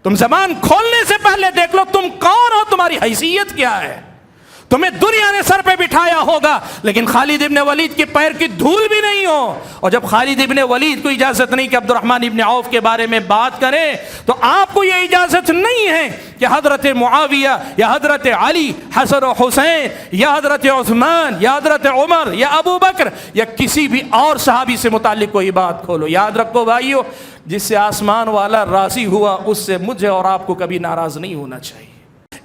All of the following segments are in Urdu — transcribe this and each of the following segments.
تم زبان کھولنے سے پہلے دیکھ لو تم کون ہو، تمہاری حیثیت کیا ہے. تمہیں دنیا نے سر پہ بٹھایا ہوگا لیکن خالد ابن ولید کے پیر کی دھول بھی نہیں ہو. اور جب خالد ابن ولید کو اجازت نہیں کہ عبد الرحمن ابن عوف کے بارے میں بات کریں تو آپ کو یہ اجازت نہیں ہے کہ حضرت معاویہ یا حضرت علی، حسن و حسین یا حضرت عثمان یا حضرت عمر یا ابو بکر یا کسی بھی اور صحابی سے متعلق کوئی بات کھولو. یاد رکھو بھائیو، جس سے آسمان والا راضی ہوا اس سے مجھے اور آپ کو کبھی ناراض نہیں ہونا چاہیے.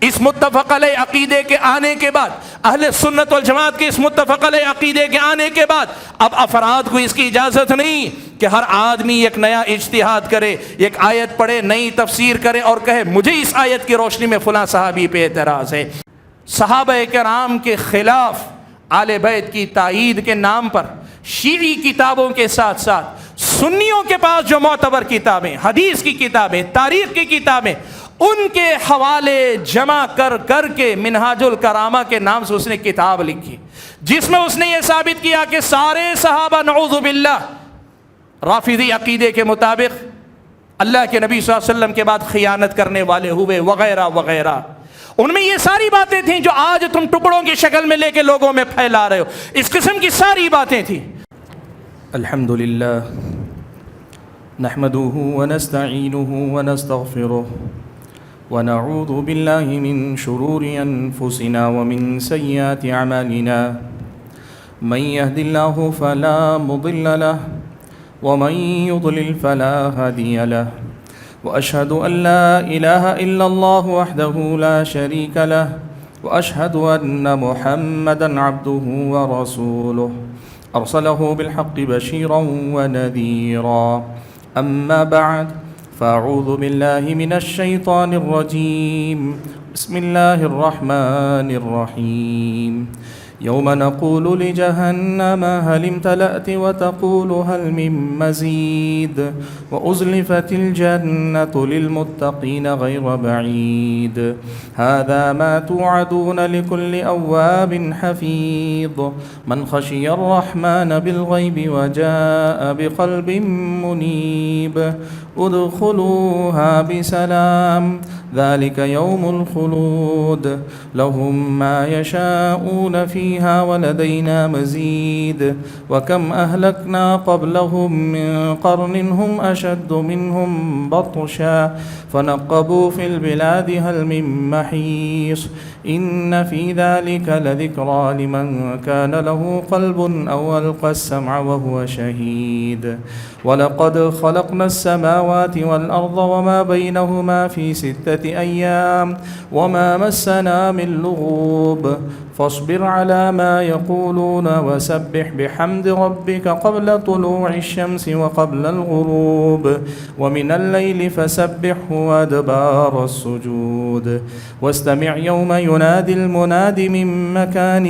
اس متفق علیہ عقیدے کے آنے کے بعد، اہل سنت والجماعت کے اس متفق علیہ عقیدے کے آنے کے بعد اب افراد کو اس کی اجازت نہیں کہ ہر آدمی ایک نیا اجتہاد کرے، ایک آیت پڑھے، نئی تفسیر کرے اور کہے مجھے اس آیت کی روشنی میں فلاں صحابی پہ اعتراض ہے. صحابہ کرام کے خلاف آل بیت کی تائید کے نام پر شیعی کتابوں کے ساتھ ساتھ سنیوں کے پاس جو معتبر کتابیں، حدیث کی کتابیں، تاریخ کی کتابیں، ان کے حوالے جمع کر کر کے منہاج الکرامہ کے نام سے اس نے کتاب لکھی جس میں اس نے یہ ثابت کیا کہ سارے صحابہ نعوذ باللہ رافضی عقیدے کے مطابق اللہ کے نبی صلی اللہ علیہ وسلم کے بعد خیانت کرنے والے ہوئے وغیرہ وغیرہ. ان میں یہ ساری باتیں تھیں جو آج تم ٹکڑوں کی شکل میں لے کے لوگوں میں پھیلا رہے ہو. اس قسم کی ساری باتیں تھیں. الحمدللہ نحمده ونستعینه ونستغفره ونعوذ بالله من شرور أنفسنا ومن سيئات أعمالنا من يهد الله فلا مضل له ومن يضلل فلا هادي له وأشهد أن لا إله إلا الله وحده لا شريك له وأشهد أن محمدا عبده ورسوله أرسله بالحق بشيرا ونذيرا. أما بعد فأعوذ بالله من الشيطان الرجيم. بسم الله الرحمن الرحيم. يوم نقول لجهنم هل امتلأت وتقول هل من مزيد وأزلفت الجنة للمتقين غير بعيد هذا ما توعدون لكل أواب حفيظ من خشي الرحمن بالغيب وجاء بقلب منيب ادخلوها بسلام ذلك يوم الخلود لهم ما يشاءون فيها ولدينا مزيد وكم أهلكنا قبلهم من قرن هم أشد منهم بطشا فنقبوا في البلاد هل من محيص إن في ذلك لذكرى لمن كان له قلب أو ألقى السمع وهو شهيد ولقد خلقنا السماوات والأرض وما بينهما في 6 أيام وما مسنا من لغوب فاصبر على ما يقولون وسبح بحمد ربك قبل طلوع الشمس وقبل الغروب ومن الليل فسبحه وأدبار السجود واستمع يوم ينادي المناد من مكان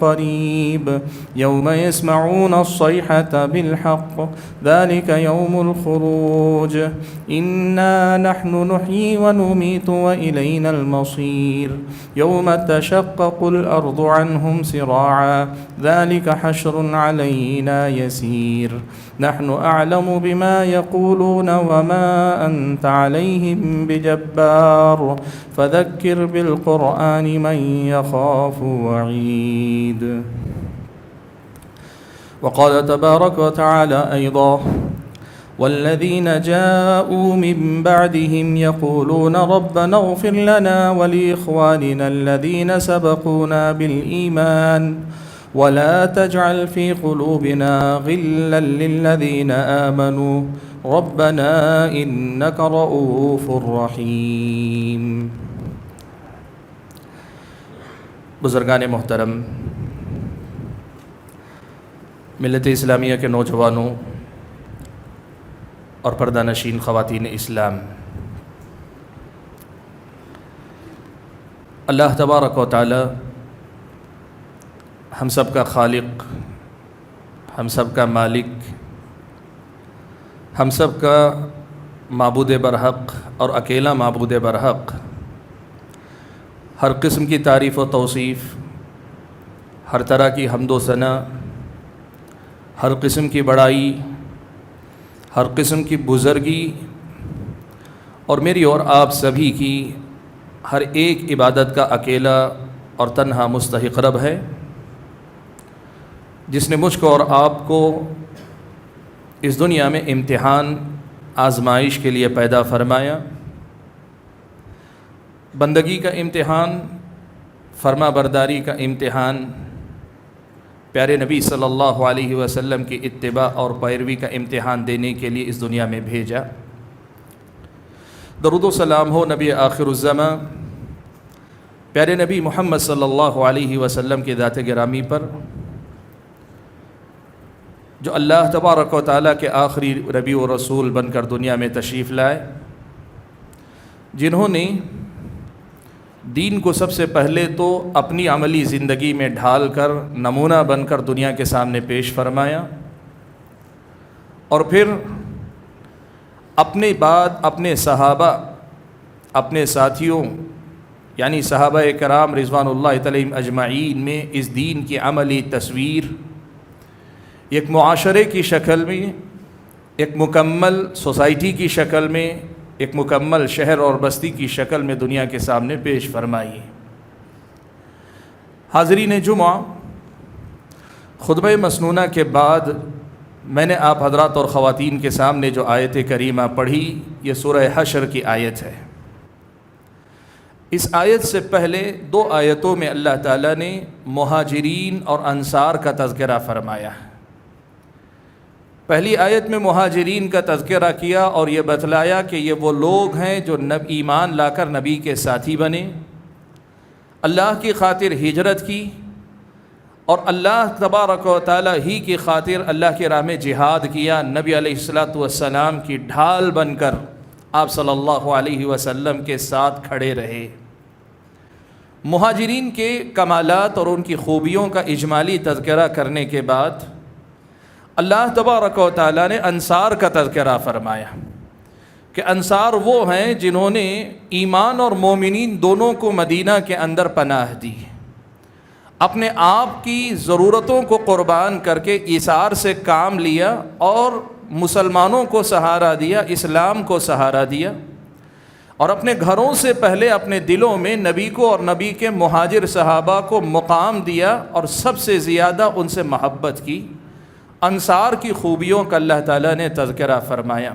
قريب يوم يسمعون الصيحة بالحق ذلك يوم الخروج إنا نحن نحيي ونميت وإلينا المصير يوم تشقق الأرض عنهم سراعا ذلك حشر علينا يسير نحن أعلم بما يقولون وما أنت عليهم بجبار فذكر بالقرآن من يخاف وعيد. وقال تبارك وتعالى أيضا والذين جاءوا من بعدهم يقولون ربنا اغفر لنا ولإخواننا الذين سبقونا بالإيمان ولا تجعل في قلوبنا غلا للذين آمنوا ربنا إنك رؤوف رحيم. بزرگان محترم، ملت اسلامیہ کے نوجوانوں اور پردہ نشین خواتین اسلام، اللہ تبارک و تعالی ہم سب کا خالق، ہم سب کا مالک، ہم سب کا معبود برحق اور اکیلا معبود برحق، ہر قسم کی تعریف و توصیف، ہر طرح کی حمد و ثنا، ہر قسم کی بڑائی، ہر قسم کی بزرگی اور میری اور آپ سبھی کی ہر ایک عبادت کا اکیلا اور تنہا مستحق رب ہے، جس نے مجھ کو اور آپ کو اس دنیا میں امتحان آزمائش کے لیے پیدا فرمایا، بندگی کا امتحان، فرما برداری کا امتحان، پیارے نبی صلی اللہ علیہ وسلم کی اتباع اور پیروی کا امتحان دینے کے لیے اس دنیا میں بھیجا۔ درود و سلام ہو نبی آخر الزماں پیارے نبی محمد صلی اللہ علیہ وسلم کی ذات گرامی پر، جو اللہ تبارک و تعالیٰ کے آخری نبی و رسول بن کر دنیا میں تشریف لائے، جنہوں نے دین کو سب سے پہلے تو اپنی عملی زندگی میں ڈھال کر نمونہ بن کر دنیا کے سامنے پیش فرمایا، اور پھر اپنے بعد اپنے صحابہ، اپنے ساتھیوں یعنی صحابہ کرام رضوان اللہ علیہم اجمعین میں اس دین کی عملی تصویر ایک معاشرے کی شکل میں، ایک مکمل سوسائٹی کی شکل میں، ایک مکمل شہر اور بستی کی شکل میں دنیا کے سامنے پیش فرمائی۔ حاضرین جمعہ، خطبہ مسنونہ کے بعد میں نے آپ حضرات اور خواتین کے سامنے جو آیت کریمہ پڑھی، یہ سورہ حشر کی آیت ہے۔ اس آیت سے پہلے 2 آیتوں میں اللہ تعالیٰ نے مہاجرین اور انصار کا تذکرہ فرمایا۔ پہلی آیت میں مہاجرین کا تذکرہ کیا اور یہ بتلایا کہ یہ وہ لوگ ہیں جو ایمان لا کر نبی کے ساتھی بنے، اللہ کی خاطر ہجرت کی، اور اللہ تبارک و تعالیٰ ہی کی خاطر اللہ کی راہ میں جہاد کیا، نبی علیہ السلام کی ڈھال بن کر آپ صلی اللہ علیہ وسلم کے ساتھ کھڑے رہے۔ مہاجرین کے کمالات اور ان کی خوبیوں کا اجمالی تذکرہ کرنے کے بعد اللہ تبارک و تعالیٰ نے انصار کا تذکرہ فرمایا کہ انصار وہ ہیں جنہوں نے ایمان اور مومنین دونوں کو مدینہ کے اندر پناہ دی، اپنے آپ کی ضرورتوں کو قربان کر کے ایثار سے کام لیا اور مسلمانوں کو سہارا دیا، اسلام کو سہارا دیا، اور اپنے گھروں سے پہلے اپنے دلوں میں نبی کو اور نبی کے مہاجر صحابہ کو مقام دیا اور سب سے زیادہ ان سے محبت کی۔ انصار کی خوبیوں کا اللہ تعالیٰ نے تذکرہ فرمایا۔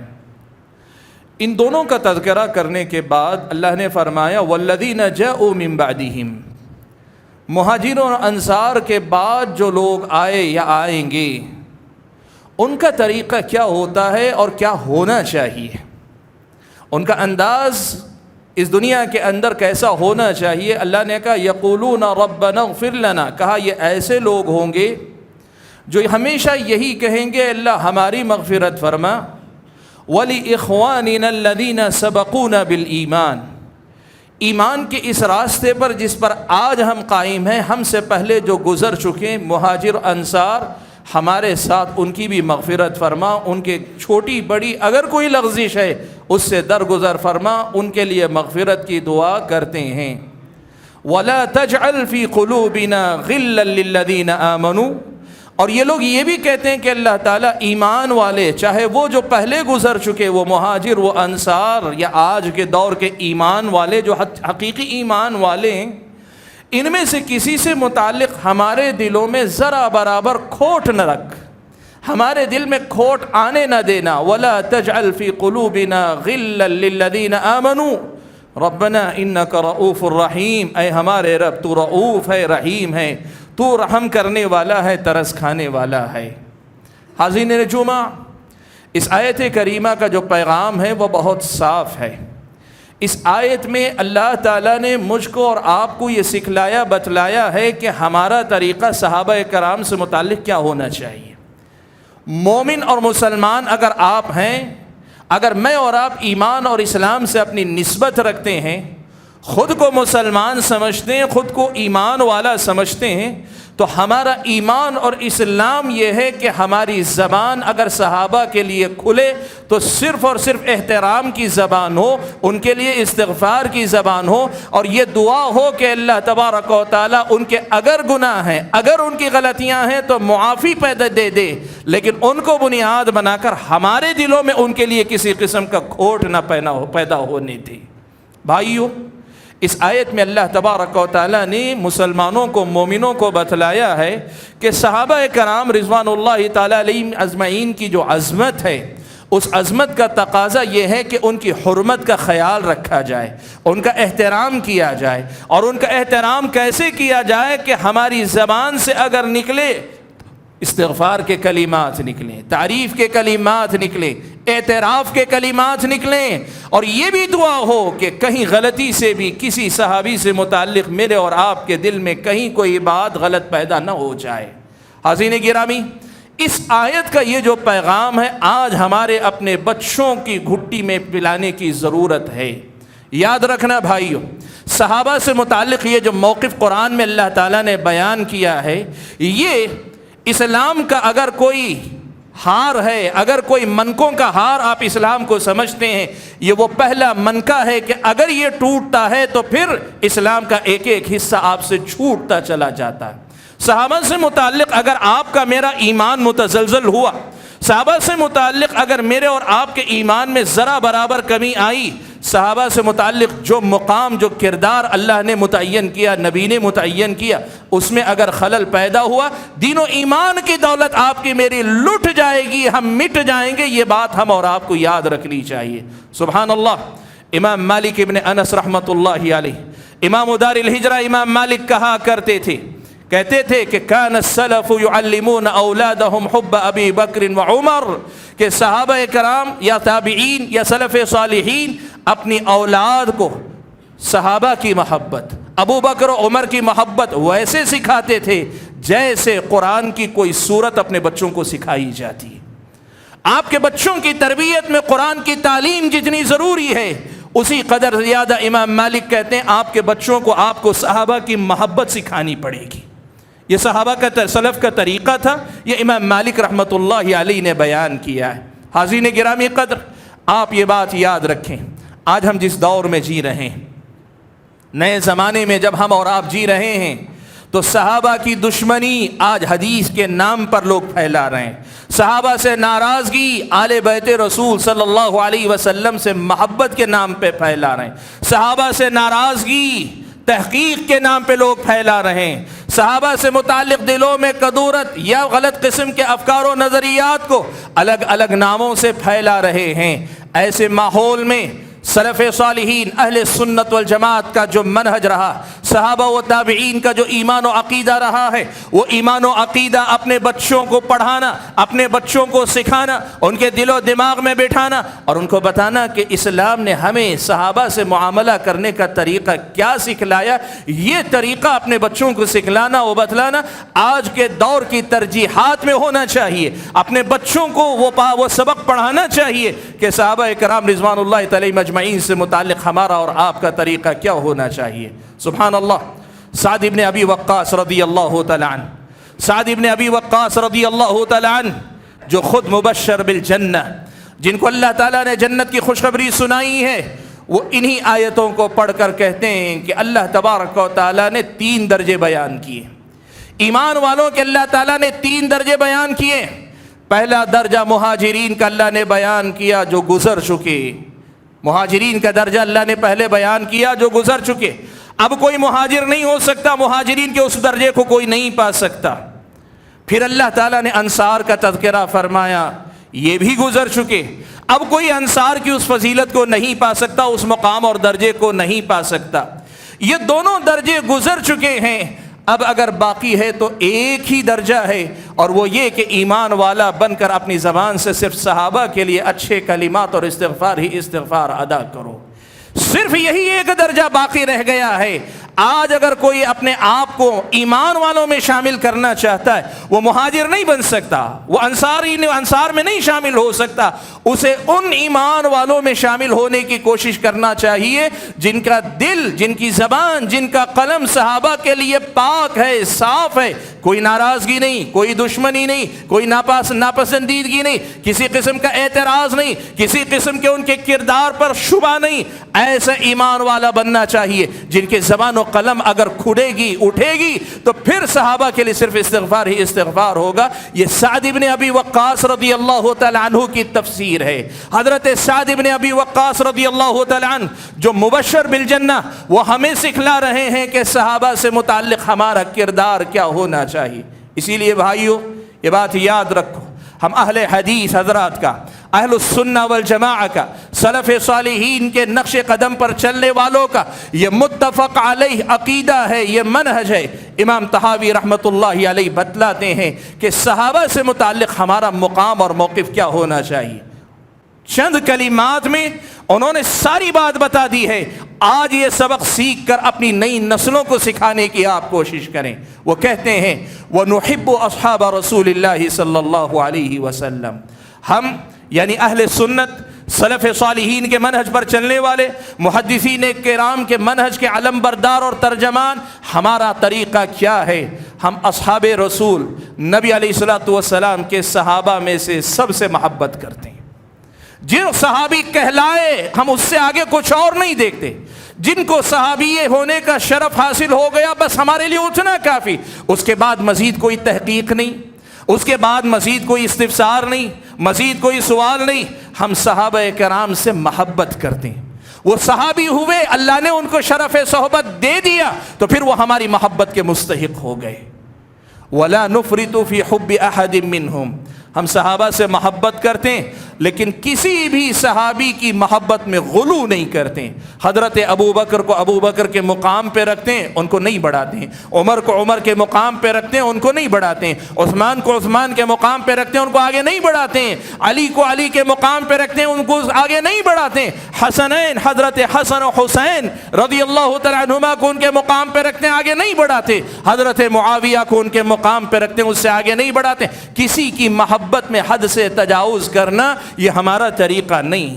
ان دونوں کا تذکرہ کرنے کے بعد اللہ نے فرمایا والذین جاءوا من بعدہم، مہاجروں اور انصار کے بعد جو لوگ آئے یا آئیں گے، ان کا طریقہ کیا ہوتا ہے اور کیا ہونا چاہیے، ان کا انداز اس دنیا کے اندر کیسا ہونا چاہیے۔ اللہ نے کہا یقولون ربنا اغفر لنا، کہا یہ ایسے لوگ ہوں گے جو ہمیشہ یہی کہیں گے اللہ ہماری مغفرت فرما، وَلِإِخْوَانِنَا الَّذِينَ سَبَقُونَا بِالْإِيمَانِ، ایمان کے اس راستے پر جس پر آج ہم قائم ہیں، ہم سے پہلے جو گزر چکے مہاجر انصار، ہمارے ساتھ ان کی بھی مغفرت فرما، ان کے چھوٹی بڑی اگر کوئی لغزش ہے اس سے درگزر فرما، ان کے لیے مغفرت کی دعا کرتے ہیں۔ وَلَا تَجْعَلْ فِي قُلُوبِنَا غِلًّا لِلَّذِينَ آمَنُوا، اور یہ لوگ یہ بھی کہتے ہیں کہ اللہ تعالیٰ ایمان والے، چاہے وہ جو پہلے گزر چکے وہ مہاجر وہ انصار، یا آج کے دور کے ایمان والے جو حقیقی ایمان والے ہیں، ان میں سے کسی سے متعلق ہمارے دلوں میں ذرا برابر کھوٹ نہ رکھ، ہمارے دل میں کھوٹ آنے نہ دینا۔ وَلَا تَجْعَلْ فِي قُلُوبِنَا غِلًّا لِلَّذِينَ آمَنُوا رَبَّنَا إِنَّكَ رَؤُوفٌ رَحِيمٌ، اے ہمارے رب تو رؤوف ہے، رحیم ہے، تو رحم کرنے والا ہے، ترس کھانے والا ہے۔ حاضرین جمعہ، اس آیت کریمہ کا جو پیغام ہے وہ بہت صاف ہے۔ اس آیت میں اللہ تعالیٰ نے مجھ کو اور آپ کو یہ سکھلایا بتلایا ہے کہ ہمارا طریقہ صحابہ کرام سے متعلق کیا ہونا چاہیے۔ مومن اور مسلمان اگر آپ ہیں، اگر میں اور آپ ایمان اور اسلام سے اپنی نسبت رکھتے ہیں، خود کو مسلمان سمجھتے ہیں، خود کو ایمان والا سمجھتے ہیں، تو ہمارا ایمان اور اسلام یہ ہے کہ ہماری زبان اگر صحابہ کے لیے کھلے تو صرف اور صرف احترام کی زبان ہو، ان کے لیے استغفار کی زبان ہو، اور یہ دعا ہو کہ اللہ تبارک و تعالیٰ ان کے اگر گناہ ہیں، اگر ان کی غلطیاں ہیں تو معافی پیدا دے دے، لیکن ان کو بنیاد بنا کر ہمارے دلوں میں ان کے لیے کسی قسم کا کھوٹ نہ پیدا ہونے دی۔ بھائیو، اس آیت میں اللہ تبارک و تعالیٰ نے مسلمانوں کو، مومنوں کو بتلایا ہے کہ صحابہ کرام رضوان اللہ تعالیٰ علیہم اجمعین کی جو عظمت ہے، اس عظمت کا تقاضا یہ ہے کہ ان کی حرمت کا خیال رکھا جائے، ان کا احترام کیا جائے، اور ان کا احترام کیسے کیا جائے کہ ہماری زبان سے اگر نکلے استغفار کے کلمات نکلیں، تعریف کے کلمات نکلیں، اعتراف کے کلمات نکلیں، اور یہ بھی دعا ہو کہ کہیں غلطی سے بھی کسی صحابی سے متعلق میرے اور آپ کے دل میں کہیں کوئی بات غلط پیدا نہ ہو جائے۔ حاضرین گرامی، اس آیت کا یہ جو پیغام ہے آج ہمارے اپنے بچوں کی گھٹی میں پلانے کی ضرورت ہے۔ یاد رکھنا بھائیو، صحابہ سے متعلق یہ جو موقف قرآن میں اللہ تعالیٰ نے بیان کیا ہے، یہ اسلام کا اگر کوئی ہار ہے، اگر کوئی منکوں کا ہار آپ اسلام کو سمجھتے ہیں، یہ وہ پہلا منکا ہے کہ اگر یہ ٹوٹتا ہے تو پھر اسلام کا ایک ایک حصہ آپ سے چھوٹتا چلا جاتا ہے۔ صحابہ سے متعلق اگر آپ کا میرا ایمان متزلزل ہوا، صحابہ سے متعلق اگر میرے اور آپ کے ایمان میں ذرا برابر کمی آئی، صحابہ سے متعلق جو مقام، جو کردار اللہ نے متعین کیا، نبی نے متعین کیا، اس میں اگر خلل پیدا ہوا، دین و ایمان کی دولت آپ کی میری لٹ جائے گی، ہم مٹ جائیں گے۔ یہ بات ہم اور آپ کو یاد رکھنی چاہیے۔ سبحان اللہ۔ امام مالک ابن انس رحمۃ اللہ علیہ، امام دار الہجرہ امام مالک کہا کرتے تھے، کہتے تھے کہ کان السلف یعلمون اولادہم حب ابی بکر و عمر، کہ صحابہ کرام یا تابعین یا سلف صالحین اپنی اولاد کو صحابہ کی محبت، ابو بکر و عمر کی محبت ویسے سکھاتے تھے جیسے قرآن کی کوئی سورت اپنے بچوں کو سکھائی جاتی ہے۔ آپ کے بچوں کی تربیت میں قرآن کی تعلیم جتنی ضروری ہے، اسی قدر زیادہ امام مالک کہتے ہیں آپ کے بچوں کو آپ کو صحابہ کی محبت سکھانی پڑے گی۔ یہ صحابہ کا سلف کا طریقہ تھا، یہ امام مالک رحمۃ اللہ علیہ نے بیان کیا ہے۔ حاضرین گرامی قدر، آپ یہ بات یاد رکھیں، آج ہم جس دور میں جی رہے ہیں، نئے زمانے میں جب ہم اور آپ جی رہے ہیں، تو صحابہ کی دشمنی آج حدیث کے نام پر لوگ پھیلا رہے ہیں، صحابہ سے ناراضگی آل بیت رسول صلی اللہ علیہ وسلم سے محبت کے نام پہ پھیلا رہے ہیں، صحابہ سے ناراضگی تحقیق کے نام پہ لوگ پھیلا رہے ہیں، صحابہ سے متعلق دلوں میں کدورت یا غلط قسم کے افکار و نظریات کو الگ الگ ناموں سے پھیلا رہے ہیں۔ ایسے ماحول میں سلف صالحین اہل سنت والجماعت کا جو منہج رہا، صحابہ و تابعین کا جو ایمان و عقیدہ رہا ہے، وہ ایمان و عقیدہ اپنے بچوں کو پڑھانا، اپنے بچوں کو سکھانا، ان کے دل و دماغ میں بٹھانا، اور ان کو بتانا کہ اسلام نے ہمیں صحابہ سے معاملہ کرنے کا طریقہ کیا سکھلایا، یہ طریقہ اپنے بچوں کو سکھلانا و بتلانا آج کے دور کی ترجیحات میں ہونا چاہیے۔ اپنے بچوں کو وہ سبق پڑھانا چاہیے کہ صحابہ کرام رضوان اللہ تعالی مجمعین سے متعلق ہمارا اور آپ کا طریقہ کیا ہونا چاہیے۔ سبحان اللہ۔ سعد ابن ابی وقاص رضی اللہ تعالیٰ عنہ، سعد ابن ابی وقاص رضی اللہ تعالیٰ عنہ جو خود مبشر بالجنہ، جن کو اللہ تعالیٰ نے جنت کی خوشخبری سنائی ہے، وہ انہی آیتوں کو پڑھ کر کہتے ہیں کہ اللہ تبارک و تعالیٰ نے 3 درجے بیان کیے، ایمان والوں کے اللہ تعالیٰ نے 3 درجے بیان کیے۔ پہلا درجہ مہاجرین کا اللہ نے بیان کیا جو گزر چکے، مہاجرین کا درجہ اللہ نے پہلے بیان کیا جو گزر چکے۔ اب کوئی مہاجر نہیں ہو سکتا، مہاجرین کے اس درجے کو کوئی نہیں پا سکتا۔ پھر اللہ تعالیٰ نے انصار کا تذکرہ فرمایا، یہ بھی گزر چکے، اب کوئی انصار کی اس فضیلت کو نہیں پا سکتا، اس مقام اور درجے کو نہیں پا سکتا۔ یہ دونوں درجے گزر چکے ہیں، اب اگر باقی ہے تو ایک ہی درجہ ہے، اور وہ یہ کہ ایمان والا بن کر اپنی زبان سے صرف صحابہ کے لیے اچھے کلمات اور استغفار ہی استغفار ادا کرو۔ صرف یہی ایک درجہ باقی رہ گیا ہے۔ آج اگر کوئی اپنے آپ کو ایمان والوں میں شامل کرنا چاہتا ہے وہ مہاجر نہیں بن سکتا، وہ انصار میں نہیں شامل ہو سکتا، اسے ان ایمان والوں میں شامل ہونے کی کوشش کرنا چاہیے جن کا دل، جن کی زبان، جن کا قلم صحابہ کے لیے پاک ہے، صاف ہے، کوئی ناراضگی نہیں، کوئی دشمنی نہیں، کوئی ناپسندیدگی نہیں، کسی قسم کا اعتراض نہیں، کسی قسم کے ان کے کردار پر شبہ نہیں۔ ایسا ایمان والا بننا چاہیے جن کے زبان و قلم اگر کھلے گی، اٹھے گی، تو پھر صحابہ کے لیے صرف استغفار ہی استغفار ہوگا۔ یہ سعد ابن ابی وقاص رضی اللہ تعالی عنہ کی تفسیر ہے۔ حضرت سعد ابن ابی وقاص رضی اللہ تعالی عنہ جو مبشر بالجنہ، وہ ہمیں سکھلا رہے ہیں کہ صحابہ سے متعلق ہمارا کردار کیا ہونا چاہیے۔ اسی لیے بھائیو یہ بات یاد رکھو، ہم اہل حدیث حضرات کا، اہل السنہ والجماعہ کا، سلف صالحین کے نقش قدم پر چلنے والوں کا یہ متفق علیہ عقیدہ ہے، یہ منہج ہے۔ امام طحاوی رحمۃ اللہ علیہ بتلاتے ہیں کہ صحابہ سے متعلق ہمارا مقام اور موقف کیا ہونا چاہیے۔ چند کلمات میں انہوں نے ساری بات بتا دی ہے۔ آج یہ سبق سیکھ کر اپنی نئی نسلوں کو سکھانے کی آپ کوشش کریں۔ وہ کہتے ہیں وَنُحِبُّ أَصْحَابَ رَسُولِ اللَّهِ صلی اللہ علیہ وسلم، ہم یعنی اہل سنت، سلف صالحین کے منہج پر چلنے والے، محدثین کرام کے منہج کے علم بردار اور ترجمان، ہمارا طریقہ کیا ہے؟ ہم اصحاب رسول نبی علیہ الصلوۃ والسلام کے صحابہ میں سے سب سے محبت کرتے ہیں۔ جو صحابی کہلائے ہم اس سے آگے کچھ اور نہیں دیکھتے۔ جن کو صحابی ہونے کا شرف حاصل ہو گیا بس ہمارے لیے اتنا کافی، اس کے بعد مزید کوئی تحقیق نہیں، اس کے بعد مزید کوئی استفسار نہیں، مزید کوئی سوال نہیں۔ ہم صحابہ کرام سے محبت کرتے ہیں۔ وہ صحابی ہوئے، اللہ نے ان کو شرف صحبت دے دیا تو پھر وہ ہماری محبت کے مستحق ہو گئے۔ وَلَا نُفْرِطُ فِي حُبِّ أَحَدٍ مِّنْهُمْ، ہم صحابہ سے محبت کرتے ہیں لیکن کسی بھی صحابی کی محبت میں غلو نہیں کرتے۔ حضرت ابو بکر کو ابو بکر کے مقام پہ رکھتے ہیں، ان کو نہیں بڑھاتے ہیں۔ عمر کو عمر کے مقام پہ رکھتے ہیں، ان کو نہیں بڑھاتے ہیں۔ عثمان کو عثمان کے مقام پہ رکھتے ہیں، ان کو آگے نہیں بڑھاتے ہیں۔ علی کو علی کے مقام پہ رکھتے ہیں، ان کو آگے نہیں بڑھاتے ہیں۔ حسنین، حضرت حسن و حسین رضی اللہ تعالی عنہما کو ان کے مقام پہ رکھتے ہیں، آگے نہیں بڑھاتے۔ حضرت معاویہ کو ان کے مقام پہ رکھتے ہیں، اس سے آگے نہیں بڑھاتے۔ کسی کی محبت میں حد سے تجاوز کرنا یہ ہمارا طریقہ نہیں۔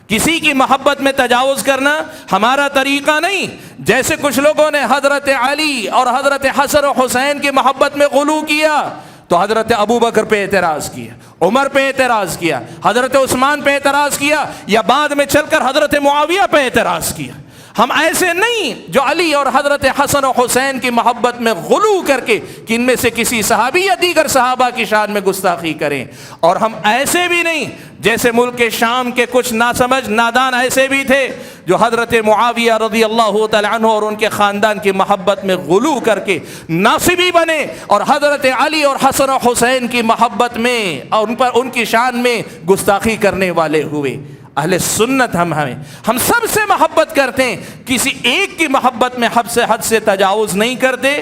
کسی کی محبت میں تجاوز کرنا ہمارا طریقہ نہیں۔ جیسے کچھ لوگوں نے حضرت علی اور حضرت حسن و حسین کی محبت میں غلو کیا تو حضرت ابو بکر پہ اعتراض کیا، عمر پہ اعتراض کیا، حضرت عثمان پہ اعتراض کیا، یا بعد میں چل کر حضرت معاویہ پہ اعتراض کیا۔ ہم ایسے نہیں جو علی اور حضرت حسن و حسین کی محبت میں غلو کر کے کہ ان میں سے کسی صحابی یا دیگر صحابہ کی شان میں گستاخی کریں، اور ہم ایسے بھی نہیں جیسے ملک شام کے کچھ ناسمجھ نادان ایسے بھی تھے جو حضرت معاویہ رضی اللہ تعالی عنہ اور ان کے خاندان کی محبت میں غلو کر کے ناصبی بنے اور حضرت علی اور حسن و حسین کی محبت میں اور ان کی شان میں گستاخی کرنے والے ہوئے۔ اہل سنت ہم سب سے محبت کرتے ہیں، کسی ایک کی محبت میں حد سے تجاوز نہیں کرتے۔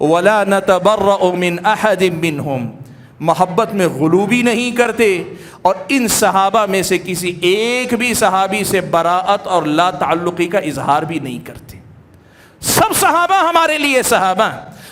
وَلَا نَتَبَرَّأُ مِنْ أَحَدٍ مِّنْهُمْ، محبت میں غلو بھی نہیں کرتے، اور ان صحابہ میں سے کسی ایک بھی صحابی سے براءت اور لا تعلقی کا اظہار بھی نہیں کرتے۔ سب صحابہ ہمارے لیے صحابہ،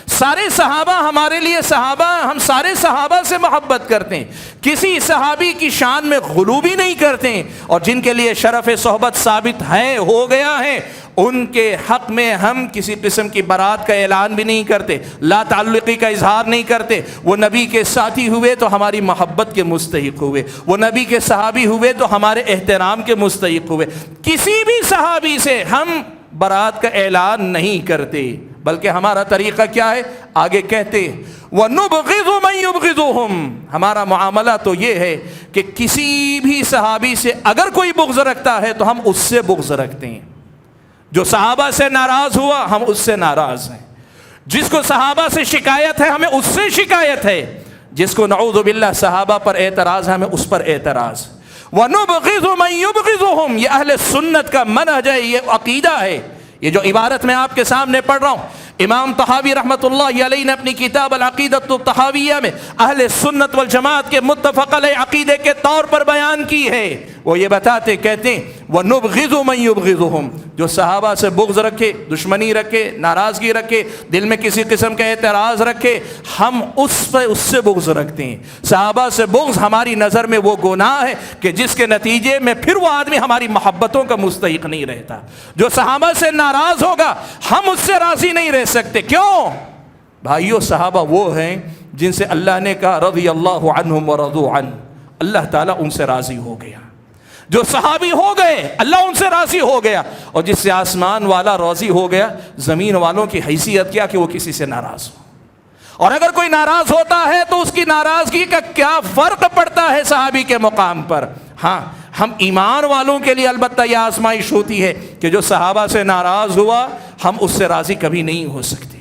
سارے صحابہ ہمارے لیے صحابہ، ہم سارے صحابہ سے محبت کرتے ہیں، کسی صحابی کی شان میں غلو بھی نہیں کرتے ہیں، اور جن کے لیے شرف صحبت ثابت ہے، ہو گیا ہے، ان کے حق میں ہم کسی قسم کی برات کا اعلان بھی نہیں کرتے، لا تعلقی کا اظہار نہیں کرتے۔ وہ نبی کے ساتھی ہوئے تو ہماری محبت کے مستحق ہوئے، وہ نبی کے صحابی ہوئے تو ہمارے احترام کے مستحق ہوئے۔ کسی بھی صحابی سے ہم برات کا اعلان نہیں کرتے، بلکہ ہمارا طریقہ کیا ہے؟ آگے کہتے وَنُبْغِضُ مَن يُبْغِضُهُمْ، ہمارا معاملہ تو یہ ہے کہ کسی بھی صحابی سے اگر کوئی بغض رکھتا ہے تو ہم اس سے بغض رکھتے ہیں۔ جو صحابہ سے ناراض ہوا ہم اس سے ناراض ہیں، جس کو صحابہ سے شکایت ہے ہمیں اس سے شکایت ہے، جس کو نعوذ باللہ صحابہ پر اعتراض ہے ہمیں اس پر اعتراض۔ وَنُبْغِضُ مَن يُبْغِضُهُمْ، یہ اہل سنت کا منہج ہے، یہ عقیدہ ہے۔ یہ جو عبارت میں آپ کے سامنے پڑھ رہا ہوں، امام طحاوی رحمۃ اللہ علیہ نے اپنی کتاب العقیدۃ الطحاویہ میں اہل سنت والجماعت کے متفق علیہ عقیدے کے طور پر بیان کی ہے۔ وہ یہ بتاتے کہتے ہیں وَنُبْغِضُ مَن يُبْغِضُهُم، جو صحابہ سے بغض رکھے، دشمنی رکھے، ناراضگی رکھے، دل میں کسی قسم کا اعتراض رکھے، ہم اس سے بغض رکھتے ہیں۔ صحابہ سے بغض ہماری نظر میں وہ گناہ ہے کہ جس کے نتیجے میں پھر وہ آدمی ہماری محبتوں کا مستحق نہیں رہتا۔ جو صحابہ سے ناراض ہوگا ہم اس سے راضی نہیں رہ سکتے۔ کیوں؟ بھائیو، صحابہ وہ ہیں جن سے اللہ نے کہا رضی اللہ عنہم ورضوا عنہ، اللہ تعالیٰ ان سے راضی ہو گیا۔ جو صحابی ہو گئے اللہ ان سے راضی ہو گیا، اور جس سے آسمان والا راضی ہو گیا، زمین والوں کی حیثیت کیا کہ وہ کسی سے ناراض ہو۔ اور اگر کوئی ناراض ہوتا ہے تو اس کی ناراضگی کا کیا فرق پڑتا ہے صحابی کے مقام پر؟ ہاں، ہم ایمان والوں کے لیے البتہ یہ آزمائش ہوتی ہے کہ جو صحابہ سے ناراض ہوا ہم اس سے راضی کبھی نہیں ہو سکتے،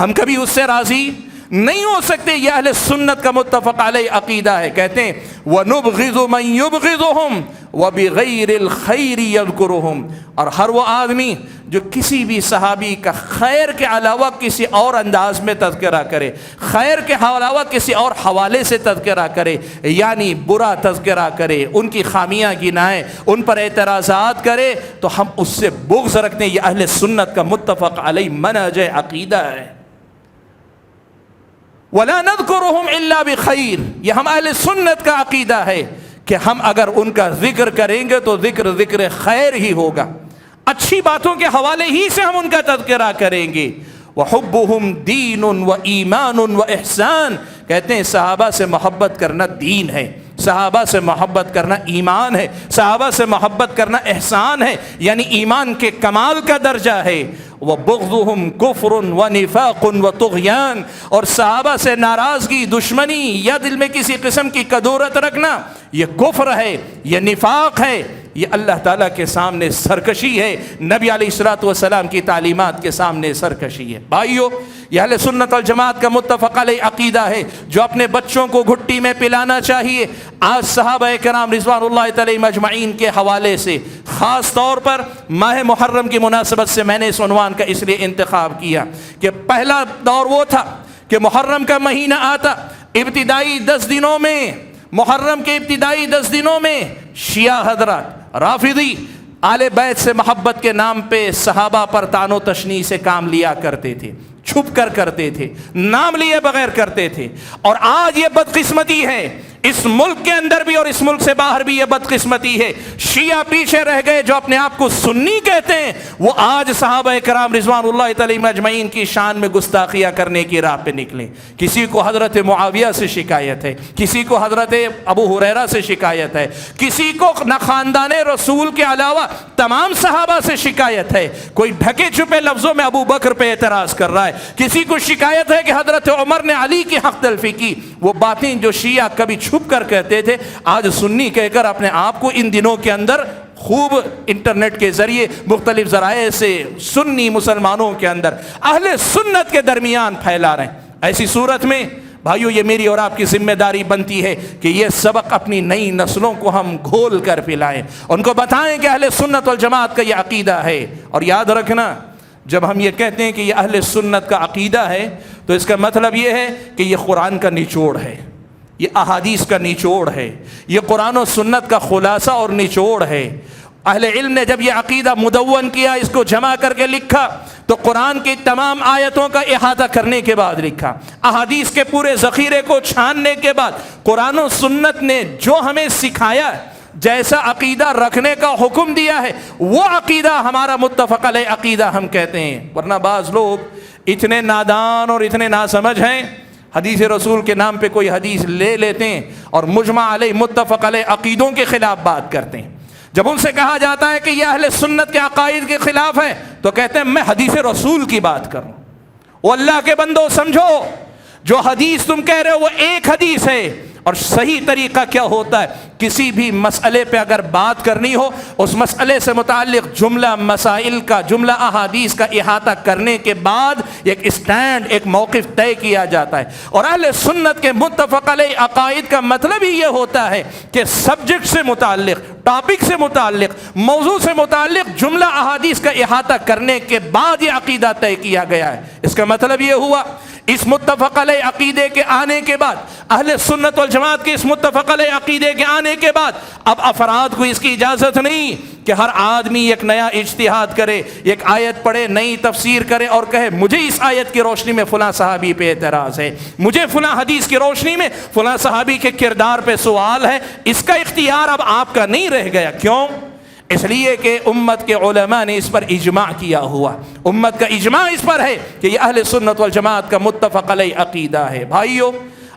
ہم کبھی اس سے راضی نہیں ہو سکتے۔ یہ اہل سنت کا متفق علیہ عقیدہ ہے۔ کہتے ہیں وَنُبْغِضُ مَن يُبْغِضُهُمْ وَبِغَيْرِ الْخَيْرِ يَذْكُرُهُمْ، اور ہر وہ آدمی جو کسی بھی صحابی کا خیر کے علاوہ کسی اور انداز میں تذکرہ کرے، خیر کے علاوہ کسی اور حوالے سے تذکرہ کرے، یعنی برا تذکرہ کرے، ان کی خامیاں گنائے، ان پر اعتراضات کرے، تو ہم اس سے بغض رکھتے ہیں۔ یہ اہل سنت کا متفق علیہ منہج عقیدہ ہے۔ وَلَا نَذْكُرُهُمْ إِلَّا بِخَيْرٍ، یہ ہم اہل سنت کا عقیدہ ہے کہ ہم اگر ان کا ذکر کریں گے تو ذکر خیر ہی ہوگا، اچھی باتوں کے حوالے ہی سے ہم ان کا تذکرہ کریں گے۔ وَحُبُّهُمْ دِینٌ وَإِیمَانٌ وَإِحْسَانٌ، کہتے ہیں صحابہ سے محبت کرنا دین ہے، صحابہ سے محبت کرنا ایمان ہے، صحابہ سے محبت کرنا احسان ہے، یعنی ایمان کے کمال کا درجہ ہے۔ وَبُغْضُهُمْ كُفْرٌ وَنِفَاقٌ وَطُغْيَانٌ، اور صحابہ سے ناراضگی، دشمنی یا دل میں کسی قسم کی کدورت رکھنا یہ کفر ہے، یہ نفاق ہے، یہ اللہ تعالیٰ کے سامنے سرکشی ہے، نبی علیہ الصلوۃ والسلام کی تعلیمات کے سامنے سرکشی ہے۔ بھائیو، یہ اہل سنت والجماعت کا متفق علیہ عقیدہ ہے جو اپنے بچوں کو گھٹی میں پلانا چاہیے۔ آج صحابہ کرام رضوان اللہ علیہم اجمعین کے حوالے سے خاص طور پر ماہ محرم کی مناسبت سے میں نے اس عنوان کا اس لیے انتخاب کیا کہ پہلا دور وہ تھا کہ محرم کا مہینہ آتا، ابتدائی 10 دنوں میں، محرم کے ابتدائی 10 دنوں میں شیعہ حضرات، رافضی، آل بیت سے محبت کے نام پہ صحابہ پر طعن و تشنیع سے کام لیا کرتے تھے، چھپ کر کرتے تھے، نام لیے بغیر کرتے تھے۔ اور آج یہ بدقسمتی ہے، اس ملک کے اندر بھی اور اس ملک سے باہر بھی یہ بدقسمتی ہے، شیعہ پیچھے رہ گئے جو اپنے آپ کو سنی کہتے ہیں، وہ آج صحابہ کرام رضوان اللہ علیہم اجمعین کی شان میں گستاخیاں کرنے کی راہ پہ نکلے۔ کسی کو حضرت معاویہ سے شکایت ہے، کسی کو حضرت ابو ہریرہ سے شکایت ہے، کسی کو نہ خاندان رسول کے علاوہ تمام صحابہ سے شکایت ہے، کوئی ڈھکے چھپے لفظوں میں ابو بکر پہ اعتراض کر رہا ہے، کسی کو شکایت ہے کہ حضرت عمر نے علی کی حق تلفی کی۔ وہ باتیں جو شیعہ کبھی چھپ کر کہتے تھے، آج سنی کہہ کر اپنے آپ کو ان دنوں کے اندر خوب انٹرنیٹ کے ذریعے مختلف ذرائع سے سنی مسلمانوں کے اندر اہل سنت کے درمیان پھیلا رہے ہیں۔ ایسی صورت میں بھائیو، یہ میری اور آپ کی ذمہ داری بنتی ہے کہ یہ سبق اپنی نئی نسلوں کو ہم گھول کر پلائیں، ان کو بتائیں کہ اہل سنت والجماعت کا یہ عقیدہ ہے۔ اور یاد رکھنا، جب ہم یہ کہتے ہیں کہ یہ اہل سنت کا عقیدہ ہے تو اس کا مطلب یہ ہے کہ یہ قرآن کا نچوڑ ہے، یہ احادیث کا نچوڑ ہے، یہ قرآن و سنت کا خلاصہ اور نچوڑ ہے۔ اہل علم نے جب یہ عقیدہ مدون کیا، اس کو جمع کر کے لکھا، تو قرآن کی تمام آیتوں کا احاطہ کرنے کے بعد لکھا، احادیث کے پورے ذخیرے کو چھاننے کے بعد قرآن و سنت نے جو ہمیں سکھایا، جیسا عقیدہ رکھنے کا حکم دیا ہے، وہ عقیدہ ہمارا متفق علیہ عقیدہ ہم کہتے ہیں۔ ورنہ بعض لوگ اتنے نادان اور اتنے ناسمجھ ہیں، حدیث رسول کے نام پہ کوئی حدیث لے لیتے ہیں اور مجمع علیہ متفق علیہ عقیدوں کے خلاف بات کرتے ہیں۔ جب ان سے کہا جاتا ہے کہ یہ اہل سنت کے عقائد کے خلاف ہے تو کہتے ہیں میں حدیث رسول کی بات کروں۔ وہ اللہ کے بندو سمجھو، جو حدیث تم کہہ رہے ہو وہ ایک حدیث ہے، اور صحیح طریقہ کیا ہوتا ہے، کسی بھی مسئلے پہ اگر بات کرنی ہو، اس مسئلے سے متعلق جملہ مسائل کا، جملہ احادیث کا احاطہ کرنے کے بعد ایک اسٹینڈ، ایک موقف طے کیا جاتا ہے۔ اور اہل سنت کے متفق علیہ عقائد کا مطلب ہی یہ ہوتا ہے کہ سبجیکٹ سے متعلق، ٹاپک سے متعلق، موضوع سے متعلق جملہ احادیث کا احاطہ کرنے کے بعد یہ عقیدہ طے کیا گیا ہے۔ اس کا مطلب یہ ہوا، اس متفق علیہ عقیدے کے آنے کے بعد، اہل سنت والجماعت کے اس متفق علیہ عقیدے کے آنے کے بعد، اب افراد کو اس کی اجازت نہیں کہ ہر آدمی ایک نیا اجتہاد کرے, ایک آیت پڑھے, نئی تفسیر کرے اور کہے مجھے اس آیت کی روشنی میں فلاں صحابی پہ اعتراض ہے, مجھے فلاں حدیث کی روشنی میں فلاں صحابی کے کردار پہ سوال ہے. اس کا اختیار اب آپ کا نہیں رہ گیا. کیوں؟ اس لیے کہ امت کے علماء نے اس پر اجماع کیا ہوا, امت کا اجماع اس پر ہے کہ یہ اہل سنت والجماعت کا متفق علیہ عقیدہ ہے. بھائیو,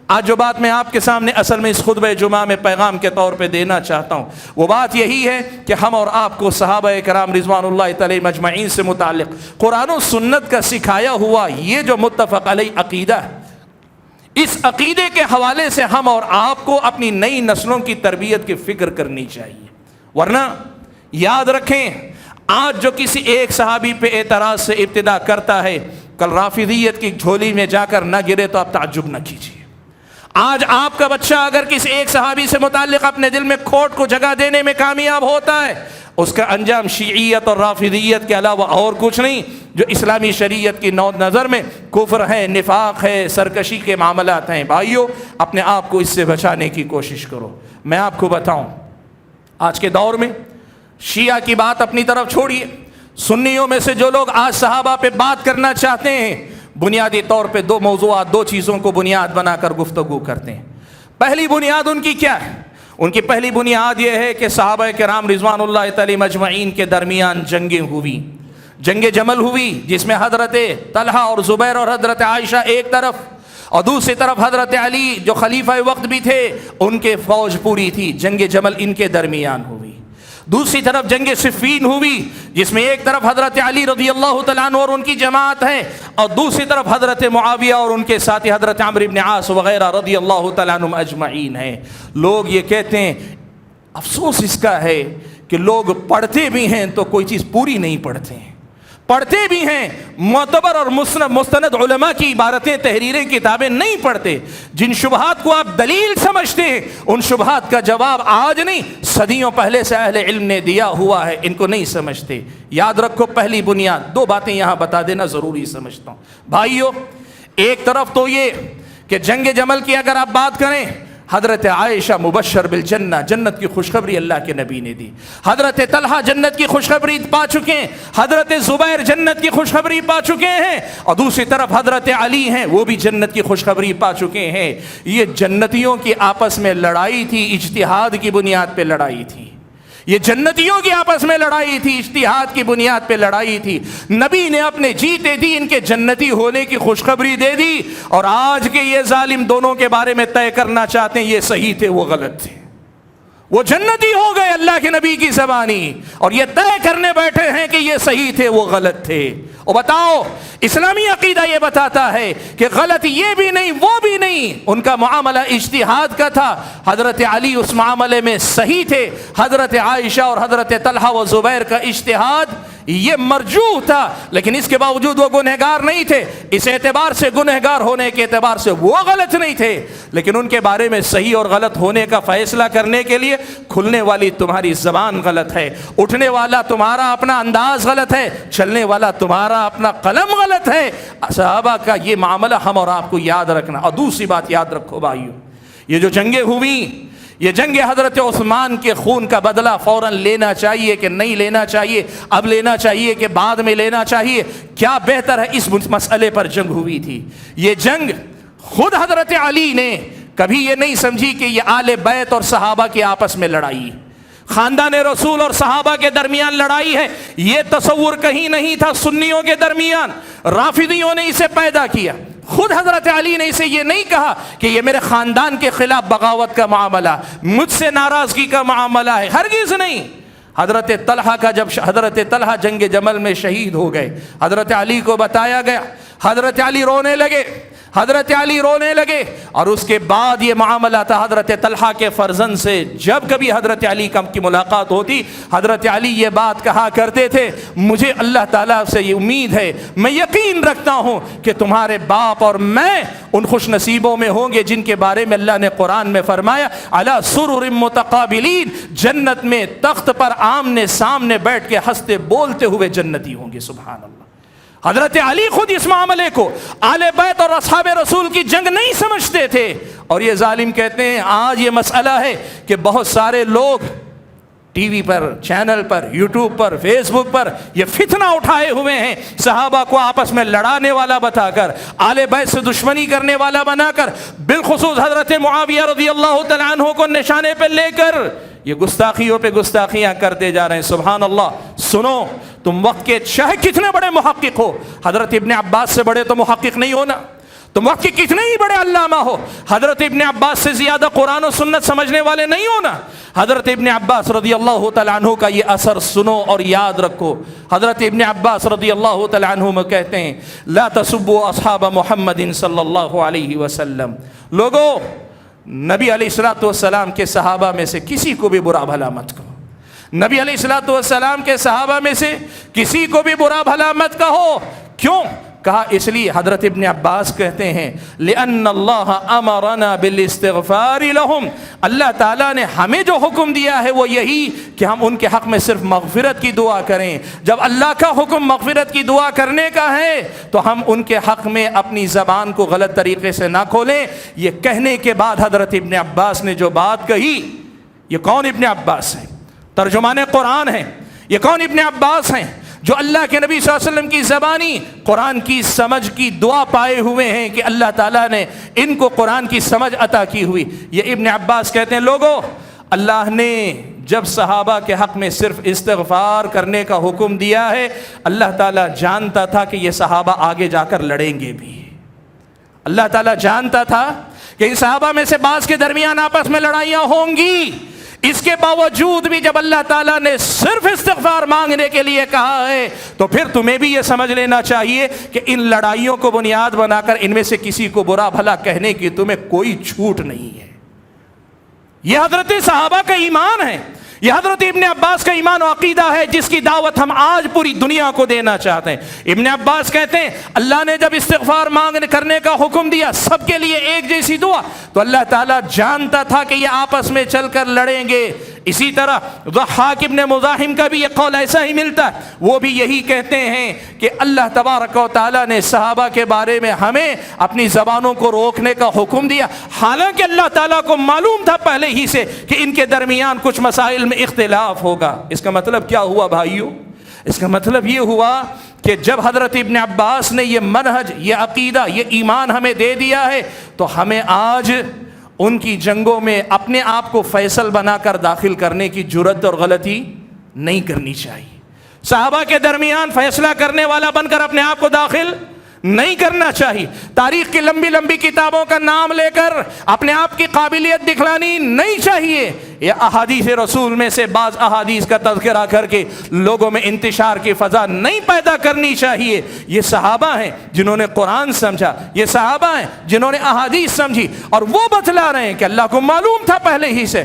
آج جو بات میں آپ کے سامنے اصل میں اس خطبہ جمعہ میں پیغام کے طور پہ دینا چاہتا ہوں, وہ بات یہی ہے کہ ہم اور آپ کو صحابہ کرام رضوان اللہ تعالی مجمعین سے متعلق قرآن و سنت کا سکھایا ہوا یہ جو متفق علیہ عقیدہ ہے, اس عقیدے کے حوالے سے ہم اور آپ کو اپنی نئی نسلوں کی تربیت کی فکر کرنی چاہیے. ورنہ یاد رکھیں, آج جو کسی ایک صحابی پہ اعتراض سے ابتدا کرتا ہے, کل رافضیت کی جھولی میں جا کر نہ گرے تو آپ تعجب نہ کیجیے. آج آپ کا بچہ اگر کسی ایک صحابی سے متعلق اپنے دل میں کھوٹ کو جگہ دینے میں کامیاب ہوتا ہے, اس کا انجام شیعیت اور رافضیت کے علاوہ اور کچھ نہیں, جو اسلامی شریعت کی نظر میں کفر ہے, نفاق ہے, سرکشی کے معاملات ہیں. بھائیو, اپنے آپ کو اس سے بچانے کی کوشش کرو. میں آپ کو بتاؤں, آج کے دور میں شیعہ کی بات اپنی طرف چھوڑیے, سنیوں میں سے جو لوگ آج صحابہ پہ بات کرنا چاہتے ہیں, بنیادی طور پہ دو موضوعات, دو چیزوں کو بنیاد بنا کر گفتگو کرتے ہیں. پہلی بنیاد ان کی کیا ہے؟ ان کی پہلی بنیاد یہ ہے کہ صحابہ کرام رضوان اللہ تعالی مجمعین کے درمیان جنگیں ہوئی. جنگ جمل ہوئی جس میں حضرت طلحہ اور زبیر اور حضرت عائشہ ایک طرف, اور دوسری طرف حضرت علی جو خلیفہ وقت بھی تھے ان کے فوج پوری تھی. جنگ جمل ان کے درمیان ہوئی. دوسری طرف جنگ صفین ہوئی جس میں ایک طرف حضرت علی رضی اللہ تعالیٰ عنہ اور ان کی جماعت ہے, اور دوسری طرف حضرت معاویہ اور ان کے ساتھی حضرت عمرو بن عاص وغیرہ رضی اللہ تعالیٰ عنہم اجمعین ہیں. لوگ یہ کہتے ہیں, افسوس اس کا ہے کہ لوگ پڑھتے بھی ہیں تو کوئی چیز پوری نہیں پڑھتے ہیں, پڑھتے بھی ہیں معتبر اور مستند علماء کی عبارتیں, تحریریں, کتابیں نہیں پڑھتے. جن شبہات کو آپ دلیل سمجھتے ہیں ان شبہات کا جواب آج نہیں صدیوں پہلے سے اہل علم نے دیا ہوا ہے, ان کو نہیں سمجھتے. یاد رکھو, پہلی بنیاد, دو باتیں یہاں بتا دینا ضروری سمجھتا ہوں. بھائیو, ایک طرف تو یہ کہ جنگ جمل کی اگر آپ بات کریں, حضرت عائشہ مبشر بالجنہ, جنت کی خوشخبری اللہ کے نبی نے دی. حضرت طلحہ جنت کی خوشخبری پا چکے ہیں, حضرت زبیر جنت کی خوشخبری پا چکے ہیں, اور دوسری طرف حضرت علی ہیں وہ بھی جنت کی خوشخبری پا چکے ہیں. یہ جنتیوں کی آپس میں لڑائی تھی, اجتہاد کی بنیاد پہ لڑائی تھی. یہ جنتیوں کی آپس میں لڑائی تھی, اجتہاد کی بنیاد پہ لڑائی تھی. نبی نے اپنے جیتے دی ان کے جنتی ہونے کی خوشخبری دے دی, اور آج کے یہ ظالم دونوں کے بارے میں طے کرنا چاہتے ہیں یہ صحیح تھے وہ غلط تھے. وہ جنتی ہو گئے اللہ کے نبی کی زبانی, اور یہ طے کرنے بیٹھے ہیں کہ یہ صحیح تھے وہ غلط تھے. اور بتاؤ, اسلامی عقیدہ یہ بتاتا ہے کہ غلط یہ بھی نہیں وہ بھی نہیں, ان کا معاملہ اجتہاد کا تھا. حضرت علی اس معاملے میں صحیح تھے, حضرت عائشہ اور حضرت طلحہ و زبیر کا اجتہاد یہ مرجوح تھا, لیکن اس کے باوجود وہ گنہگار نہیں تھے. اس اعتبار سے گنہگار ہونے کے اعتبار سے وہ غلط نہیں تھے, لیکن ان کے بارے میں صحیح اور غلط ہونے کا فیصلہ کرنے کے لیے کھلنے والی تمہاری زبان غلط ہے, اٹھنے والا تمہارا اپنا انداز غلط ہے, چلنے والا تمہارا اپنا قلم غلط ہے. صحابہ کا یہ معاملہ ہم اور آپ کو یاد رکھنا. اور دوسری بات یاد رکھو بھائیو, یہ جو جنگیں ہوئیں, یہ جنگ حضرت عثمان کے خون کا بدلہ فوراً لینا چاہیے کہ نہیں لینا چاہیے, اب لینا چاہیے کہ بعد میں لینا چاہیے, کیا بہتر ہے, اس مسئلے پر جنگ ہوئی تھی. یہ جنگ خود حضرت علی نے کبھی یہ نہیں سمجھی کہ یہ آل بیت اور صحابہ کے آپس میں لڑائی, خاندان رسول اور صحابہ کے درمیان لڑائی ہے, یہ تصور کہیں نہیں تھا سنیوں کے درمیان. رافضیوں نے اسے پیدا کیا. خود حضرت علی نے اسے یہ نہیں کہا کہ یہ میرے خاندان کے خلاف بغاوت کا معاملہ, مجھ سے ناراضگی کا معاملہ ہے, ہرگز نہیں. حضرت طلحہ کا جب حضرت طلحہ جنگ جمل میں شہید ہو گئے, حضرت علی کو بتایا گیا, حضرت علی رونے لگے, حضرت علی رونے لگے. اور اس کے بعد یہ معاملہ تھا حضرت طلحہ کے فرزند سے, جب کبھی حضرت علی کی ملاقات ہوتی حضرت علی یہ بات کہا کرتے تھے, مجھے اللہ تعالیٰ سے یہ امید ہے, میں یقین رکھتا ہوں کہ تمہارے باپ اور میں ان خوش نصیبوں میں ہوں گے جن کے بارے میں اللہ نے قرآن میں فرمایا علی سرر متقابلین, جنت میں تخت پر آمنے سامنے بیٹھ کے ہنستے بولتے ہوئے جنتی ہوں گے. سبحان اللہ. حضرت علی خود اس معاملے کو آل بیت اور اصحاب رسول کی جنگ نہیں سمجھتے تھے. اور یہ ظالم کہتے ہیں آج یہ مسئلہ ہے کہ بہت سارے لوگ ٹی وی پر، چینل پر، یوٹیوب پر، فیس بک پر یہ فتنہ اٹھائے ہوئے ہیں، صحابہ کو آپس میں لڑانے والا بتا کر، آل بیت سے دشمنی کرنے والا بنا کر، بالخصوص حضرت معاویہ رضی اللہ تعالیٰ عنہ کو نشانے پہ لے کر یہ گستاخیوں پہ گستاخیاں کرتے جا رہے ہیں۔ سبحان اللہ۔ سنو، تم وقت کے چاہے کتنے بڑے محقق ہو، حضرت ابن عباس سے بڑے تو محقق نہیں ہونا، تم وقت کے کتنے ہی بڑے علامہ ہو، حضرت ابن عباس سے زیادہ قرآن و سنت سمجھنے والے نہیں ہونا۔ حضرت ابن عباس رضی اللہ تعالیٰ عنہ کا یہ اثر سنو اور یاد رکھو۔ حضرت ابن عباس رضی اللہ تعالیٰ عنہ میں کہتے ہیں، لا تسبوا اصحاب محمد صلی اللہ علیہ وسلم، لوگو نبی علیہ الصلوۃ والسلام کے صحابہ میں سے کسی کو بھی برا بھلا مت کہو، نبی علیہ الصلوۃ والسلام کے صحابہ میں سے کسی کو بھی برا بھلا مت کہو۔ کیوں کہا؟ اس لیے حضرت ابن عباس کہتے ہیں، لأن اللہ امرنا بالاستغفار لهم، اللہ تعالیٰ نے ہمیں جو حکم دیا ہے وہ یہی کہ ہم ان کے حق میں صرف مغفرت کی دعا کریں۔ جب اللہ کا حکم مغفرت کی دعا کرنے کا ہے تو ہم ان کے حق میں اپنی زبان کو غلط طریقے سے نہ کھولیں۔ یہ کہنے کے بعد حضرت ابن عباس نے جو بات کہی، یہ کون ابن عباس ہے؟ ترجمان قرآن ہیں۔ یہ کون ابن عباس ہیں؟ جو اللہ کے نبی صلی اللہ علیہ وسلم کی زبانی قرآن کی سمجھ کی دعا پائے ہوئے ہیں کہ اللہ تعالیٰ نے ان کو قرآن کی سمجھ عطا کی ہوئی۔ یہ ابن عباس کہتے ہیں، لوگو اللہ نے جب صحابہ کے حق میں صرف استغفار کرنے کا حکم دیا ہے، اللہ تعالیٰ جانتا تھا کہ یہ صحابہ آگے جا کر لڑیں گے بھی۔ اللہ تعالیٰ جانتا تھا کہ ان صحابہ میں سے بعض کے درمیان آپس میں لڑائیاں ہوں گی، اس کے باوجود بھی جب اللہ تعالیٰ نے صرف استغفار مانگنے کے لیے کہا ہے تو پھر تمہیں بھی یہ سمجھ لینا چاہیے کہ ان لڑائیوں کو بنیاد بنا کر ان میں سے کسی کو برا بھلا کہنے کی تمہیں کوئی چھوٹ نہیں ہے۔ یہ حضرت صحابہ کا ایمان ہے، یہ حضرت ابن عباس کا ایمان و عقیدہ ہے جس کی دعوت ہم آج پوری دنیا کو دینا چاہتے ہیں۔ ابن عباس کہتے ہیں، اللہ نے جب استغفار مانگنے کرنے کا حکم دیا سب کے لیے ایک جیسی دعا، تو اللہ تعالیٰ جانتا تھا کہ یہ آپس میں چل کر لڑیں گے۔ اسی طرح ضحاک ابن مزاحم کا بھی یہ قول ایسا ہی ملتا ہے، وہ بھی یہی کہتے ہیں کہ اللہ تبارک و تعالیٰ نے صحابہ کے بارے میں ہمیں اپنی زبانوں کو روکنے کا حکم دیا، حالانکہ اللہ تعالیٰ کو معلوم تھا پہلے ہی سے کہ ان کے درمیان کچھ مسائل میں اختلاف ہوگا۔ اس کا مطلب کیا ہوا بھائیو؟ اس کا مطلب یہ ہوا کہ جب حضرت ابن عباس نے یہ منہج، یہ عقیدہ، یہ ایمان ہمیں دے دیا ہے تو ہمیں آج ان کی جنگوں میں اپنے آپ کو فیصل بنا کر داخل کرنے کی جرات اور غلطی نہیں کرنی چاہیے۔ صحابہ کے درمیان فیصلہ کرنے والا بن کر اپنے آپ کو داخل نہیں کرنا چاہیے۔ تاریخ کی لمبی لمبی کتابوں کا نام لے کر اپنے آپ کی قابلیت دکھلانی نہیں چاہیے۔ یہ احادیث رسول میں سے بعض احادیث کا تذکرہ کر کے لوگوں میں انتشار کی فضا نہیں پیدا کرنی چاہیے۔ یہ صحابہ ہیں جنہوں نے قرآن سمجھا، یہ صحابہ ہیں جنہوں نے احادیث سمجھی، اور وہ بتلا رہے ہیں کہ اللہ کو معلوم تھا پہلے ہی سے۔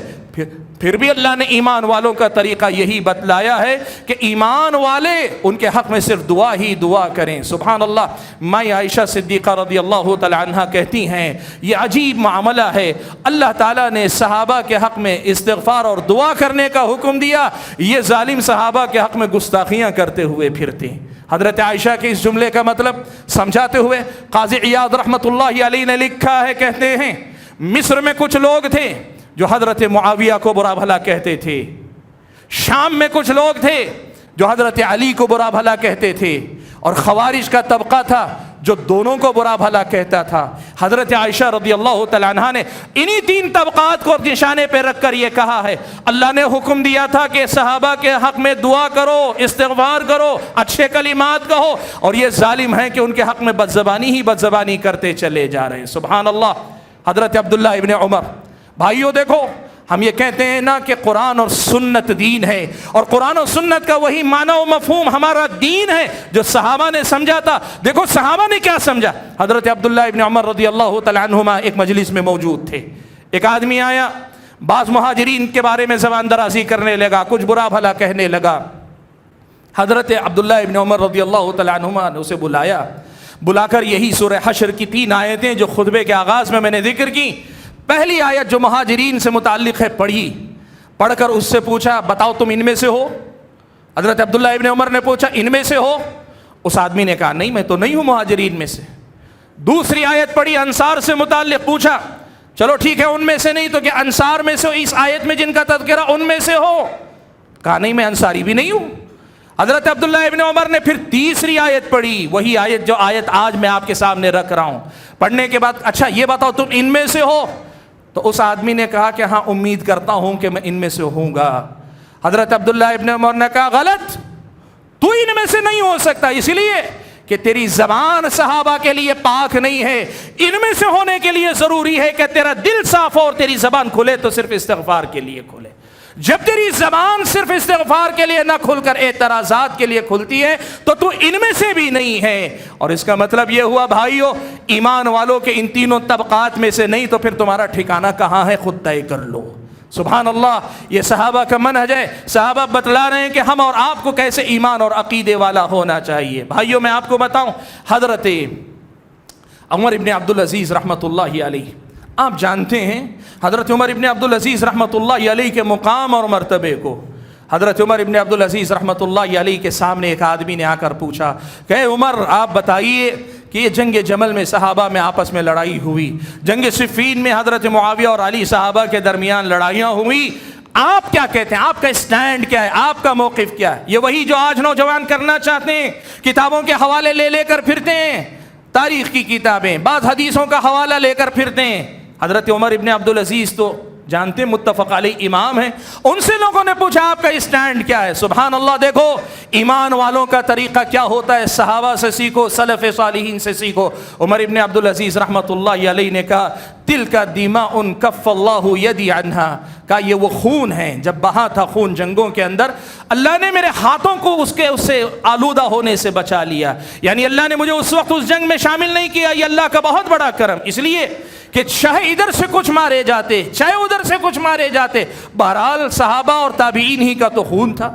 پھر بھی اللہ نے ایمان والوں کا طریقہ یہی بتلایا ہے کہ ایمان والے ان کے حق میں صرف دعا ہی دعا کریں۔ سبحان اللہ۔ ماں عائشہ صدیقہ رضی اللہ تعالی عنہ کہتی ہیں، یہ عجیب معاملہ ہے، اللہ تعالیٰ نے صحابہ کے حق میں استغفار اور دعا کرنے کا حکم دیا، یہ ظالم صحابہ کے حق میں گستاخیاں کرتے ہوئے پھرتے ہیں۔ حضرت عائشہ کے اس جملے کا مطلب سمجھاتے ہوئے قاضی عیاض رحمۃ اللہ علیہ نے لکھا ہے، کہتے ہیں مصر میں کچھ لوگ تھے جو حضرت معاویہ کو برا بھلا کہتے تھے، شام میں کچھ لوگ تھے جو حضرت علی کو برا بھلا کہتے تھے، اور خوارج کا طبقہ تھا جو دونوں کو برا بھلا کہتا تھا۔ حضرت عائشہ رضی اللہ تعالیٰ عنہا نے انہی تین طبقات کو نشانے پہ رکھ کر یہ کہا ہے، اللہ نے حکم دیا تھا کہ صحابہ کے حق میں دعا کرو، استغفار کرو، اچھے کلمات کہو، اور یہ ظالم ہیں کہ ان کے حق میں بدزبانی ہی بدزبانی کرتے چلے جا رہے ہیں۔ سبحان اللہ۔ حضرت عبداللہ ابن عمر، بھائیو دیکھو، ہم یہ کہتے ہیں نا کہ قرآن اور سنت دین ہے، اور قرآن اور سنت کا وہی معنی و مفہوم ہمارا دین ہے جو صحابہ نے سمجھا تھا۔ دیکھو صحابہ نے کیا سمجھا۔ حضرت عبداللہ ابن عمر رضی اللہ تعالیٰ عنہما ایک مجلس میں موجود تھے، ایک آدمی آیا، بعض مہاجرین کے بارے میں زبان درازی کرنے لگا، کچھ برا بھلا کہنے لگا۔ حضرت عبداللہ ابن عمر رضی اللہ تعالیٰ عنہما نے اسے بلا کر یہی سورہ حشر کی 3 آیتیں جو خطبے کے آغاز میں نے ذکر کی، پہلی آیت جو مہاجرین سے متعلق ہے پڑھ کر اس سے پوچھا، بتاؤ تم ان میں سے ہو؟ حضرت عبداللہ ابن عمر نے پوچھا، ان میں سے ہو؟ اس آدمی نے کہا، نہیں میں تو نہیں ہوں مہاجرین میں سے۔ دوسری آیت پڑھی انصار سے متعلق، پوچھا چلو ٹھیک ہے ان میں سے نہیں تو کہ انصار میں سے، اس آیت میں جن کا تذکرہ ان میں سے ہو؟ کہا نہیں میں انصاری بھی نہیں ہوں. حضرت عبداللہ ابن عمر نے پھر تیسری آیت پڑھی, وہی آیت جو آیت آج میں آپ کے سامنے رکھ رہا ہوں. پڑھنے کے بعد اچھا یہ بتاؤ تم ان میں سے ہو؟ تو اس آدمی نے کہا کہ ہاں امید کرتا ہوں کہ میں ان میں سے ہوں گا. حضرت عبداللہ ابن عمر نے کہا غلط, تو ان میں سے نہیں ہو سکتا, اس لیے کہ تیری زبان صحابہ کے لیے پاک نہیں ہے. ان میں سے ہونے کے لیے ضروری ہے کہ تیرا دل صاف ہو اور تیری زبان کھلے تو صرف استغفار کے لیے کھلے. جب تیری زبان صرف استغفار کے لیے نہ کھل کر اعتراضات کے لیے کھلتی ہے تو تو ان میں سے بھی نہیں ہے. اور اس کا مطلب یہ ہوا بھائیو, ایمان والوں کے ان تینوں طبقات میں سے نہیں تو پھر تمہارا ٹھکانہ کہاں ہے خود طے کر لو. سبحان اللہ, یہ صحابہ کا منہج ہے. صحابہ بتلا رہے ہیں کہ ہم اور آپ کو کیسے ایمان اور عقیدے والا ہونا چاہیے. بھائیو میں آپ کو بتاؤں, حضرت عمر ابن عبدالعزیز رحمۃ اللہ علیہ, آپ جانتے ہیں حضرت عمر ابن عبدالعزیز رحمۃ اللہ علیہ کے مقام اور مرتبے کو. حضرت عمر ابن عبدالعزیز رحمۃ اللہ علیہ کے سامنے ایک آدمی نے آ کر پوچھا کہ اے عمر آپ بتائیے کہ یہ جنگ جمل میں صحابہ میں آپس میں لڑائی ہوئی, جنگ صفین میں حضرت معاویہ اور علی صحابہ کے درمیان لڑائیاں ہوئی, آپ کیا کہتے ہیں, آپ کا اسٹینڈ کیا ہے, آپ کا موقف کیا ہے؟ یہ وہی جو آج نوجوان کرنا چاہتے ہیں, کتابوں کے حوالے لے لے کر پھرتے ہیں, تاریخ کی کتابیں, بعض حدیثوں کا حوالہ لے کر پھرتے ہیں. حضرت عمر ابن عبدالعزیز تو جانتے متفق علیہ امام ہیں, ان سے لوگوں نے پوچھا آپ کا اسٹینڈ کیا ہے. سبحان اللہ, دیکھو ایمان والوں کا طریقہ کیا ہوتا ہے, صحابہ سے سیکھو, سلف صالحین سے سیکھو. عمر ابن عبدالعزیز رحمۃ اللہ علیہ نے کہا تل کا دیما ان کف اللہ یدی عنہا, کہا یہ وہ خون ہے, جب بہا تھا خون جنگوں کے اندر, اللہ نے میرے ہاتھوں کو اس سے آلودہ ہونے سے بچا لیا. یعنی اللہ نے مجھے اس وقت اس جنگ میں شامل نہیں کیا, یہ اللہ کا بہت بڑا کرم. اس لیے کہ چاہے ادھر سے کچھ مارے جاتے, چاہے ادھر سے کچھ مارے جاتے, بہرحال صحابہ اور تابعین ہی کا تو خون تھا.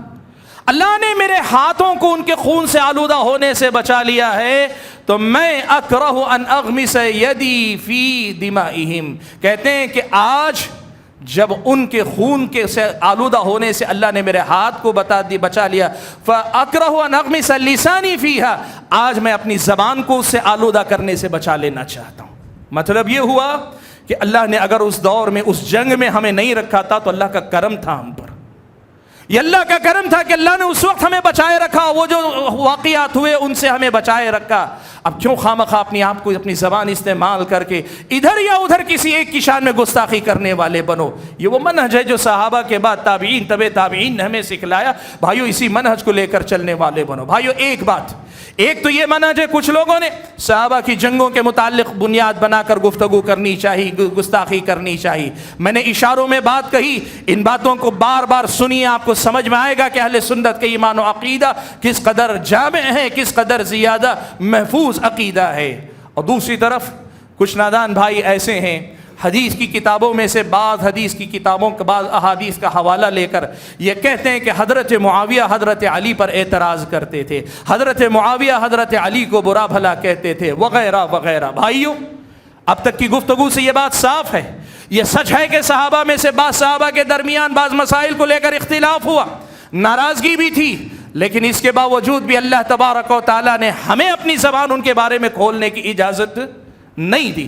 اللہ نے میرے ہاتھوں کو ان کے خون سے آلودہ ہونے سے بچا لیا ہے, تو میں اکرہ ان اغمس یدی فی دمائہم, کہتے ہیں کہ آج جب ان کے خون کے سے آلودہ ہونے سے اللہ نے میرے ہاتھ کو بچا لیا, فاکرہ ان اغمس لسانی فیہا, آج میں اپنی زبان کو اس سے آلودہ کرنے سے بچا لینا چاہتا ہوں. مطلب یہ ہوا کہ اللہ نے اگر اس دور میں اس جنگ میں ہمیں نہیں رکھا تھا تو اللہ کا کرم تھا ہم پر, یہ اللہ کا کرم تھا کہ اللہ نے اس وقت ہمیں بچائے رکھا, وہ جو واقعات ہوئے ان سے ہمیں بچائے رکھا. اب کیوں خواہ اپنی آپ کو اپنی زبان استعمال کر کے ادھر یا ادھر کسی ایک کی شان میں گستاخی کرنے والے بنو. یہ وہ منہج ہے جو صحابہ کے بعد تابعین تبع تابعین نے ہمیں سکھلایا. بھائیو اسی منہج کو لے کر چلنے والے بنو. بھائیو ایک بات, ایک تو یہ منہج ہے کچھ لوگوں نے صحابہ کی جنگوں کے متعلق بنیاد بنا کر گفتگو کرنی چاہیے, گستاخی کرنی چاہیے. میں نے اشاروں میں بات کہی, ان باتوں کو بار بار سنیے, آپ کو سمجھ میں آئے گا کہ اہل سنت کے ایمان و عقیدہ کس قدر جامع ہے, کس قدر زیادہ محفوظ عقیدہ ہے. اور دوسری طرف کچھ نادان بھائی ایسے ہیں, حدیث کی کتابوں میں سے بعض حدیث کی کتابوں کے بعض احادیث کا حوالہ لے کر یہ کہتے ہیں کہ حضرت معاویہ حضرت علی پر اعتراض کرتے تھے, حضرت معاویہ حضرت علی کو برا بھلا کہتے تھے, وغیرہ وغیرہ. بھائیوں اب تک کی گفتگو سے یہ بات صاف ہے, یہ سچ ہے کہ صحابہ میں سے بعض صحابہ کے درمیان بعض مسائل کو لے کر اختلاف ہوا, ناراضگی بھی تھی, لیکن اس کے باوجود بھی اللہ تبارک و تعالیٰ نے ہمیں اپنی زبان ان کے بارے میں کھولنے کی اجازت نہیں دی.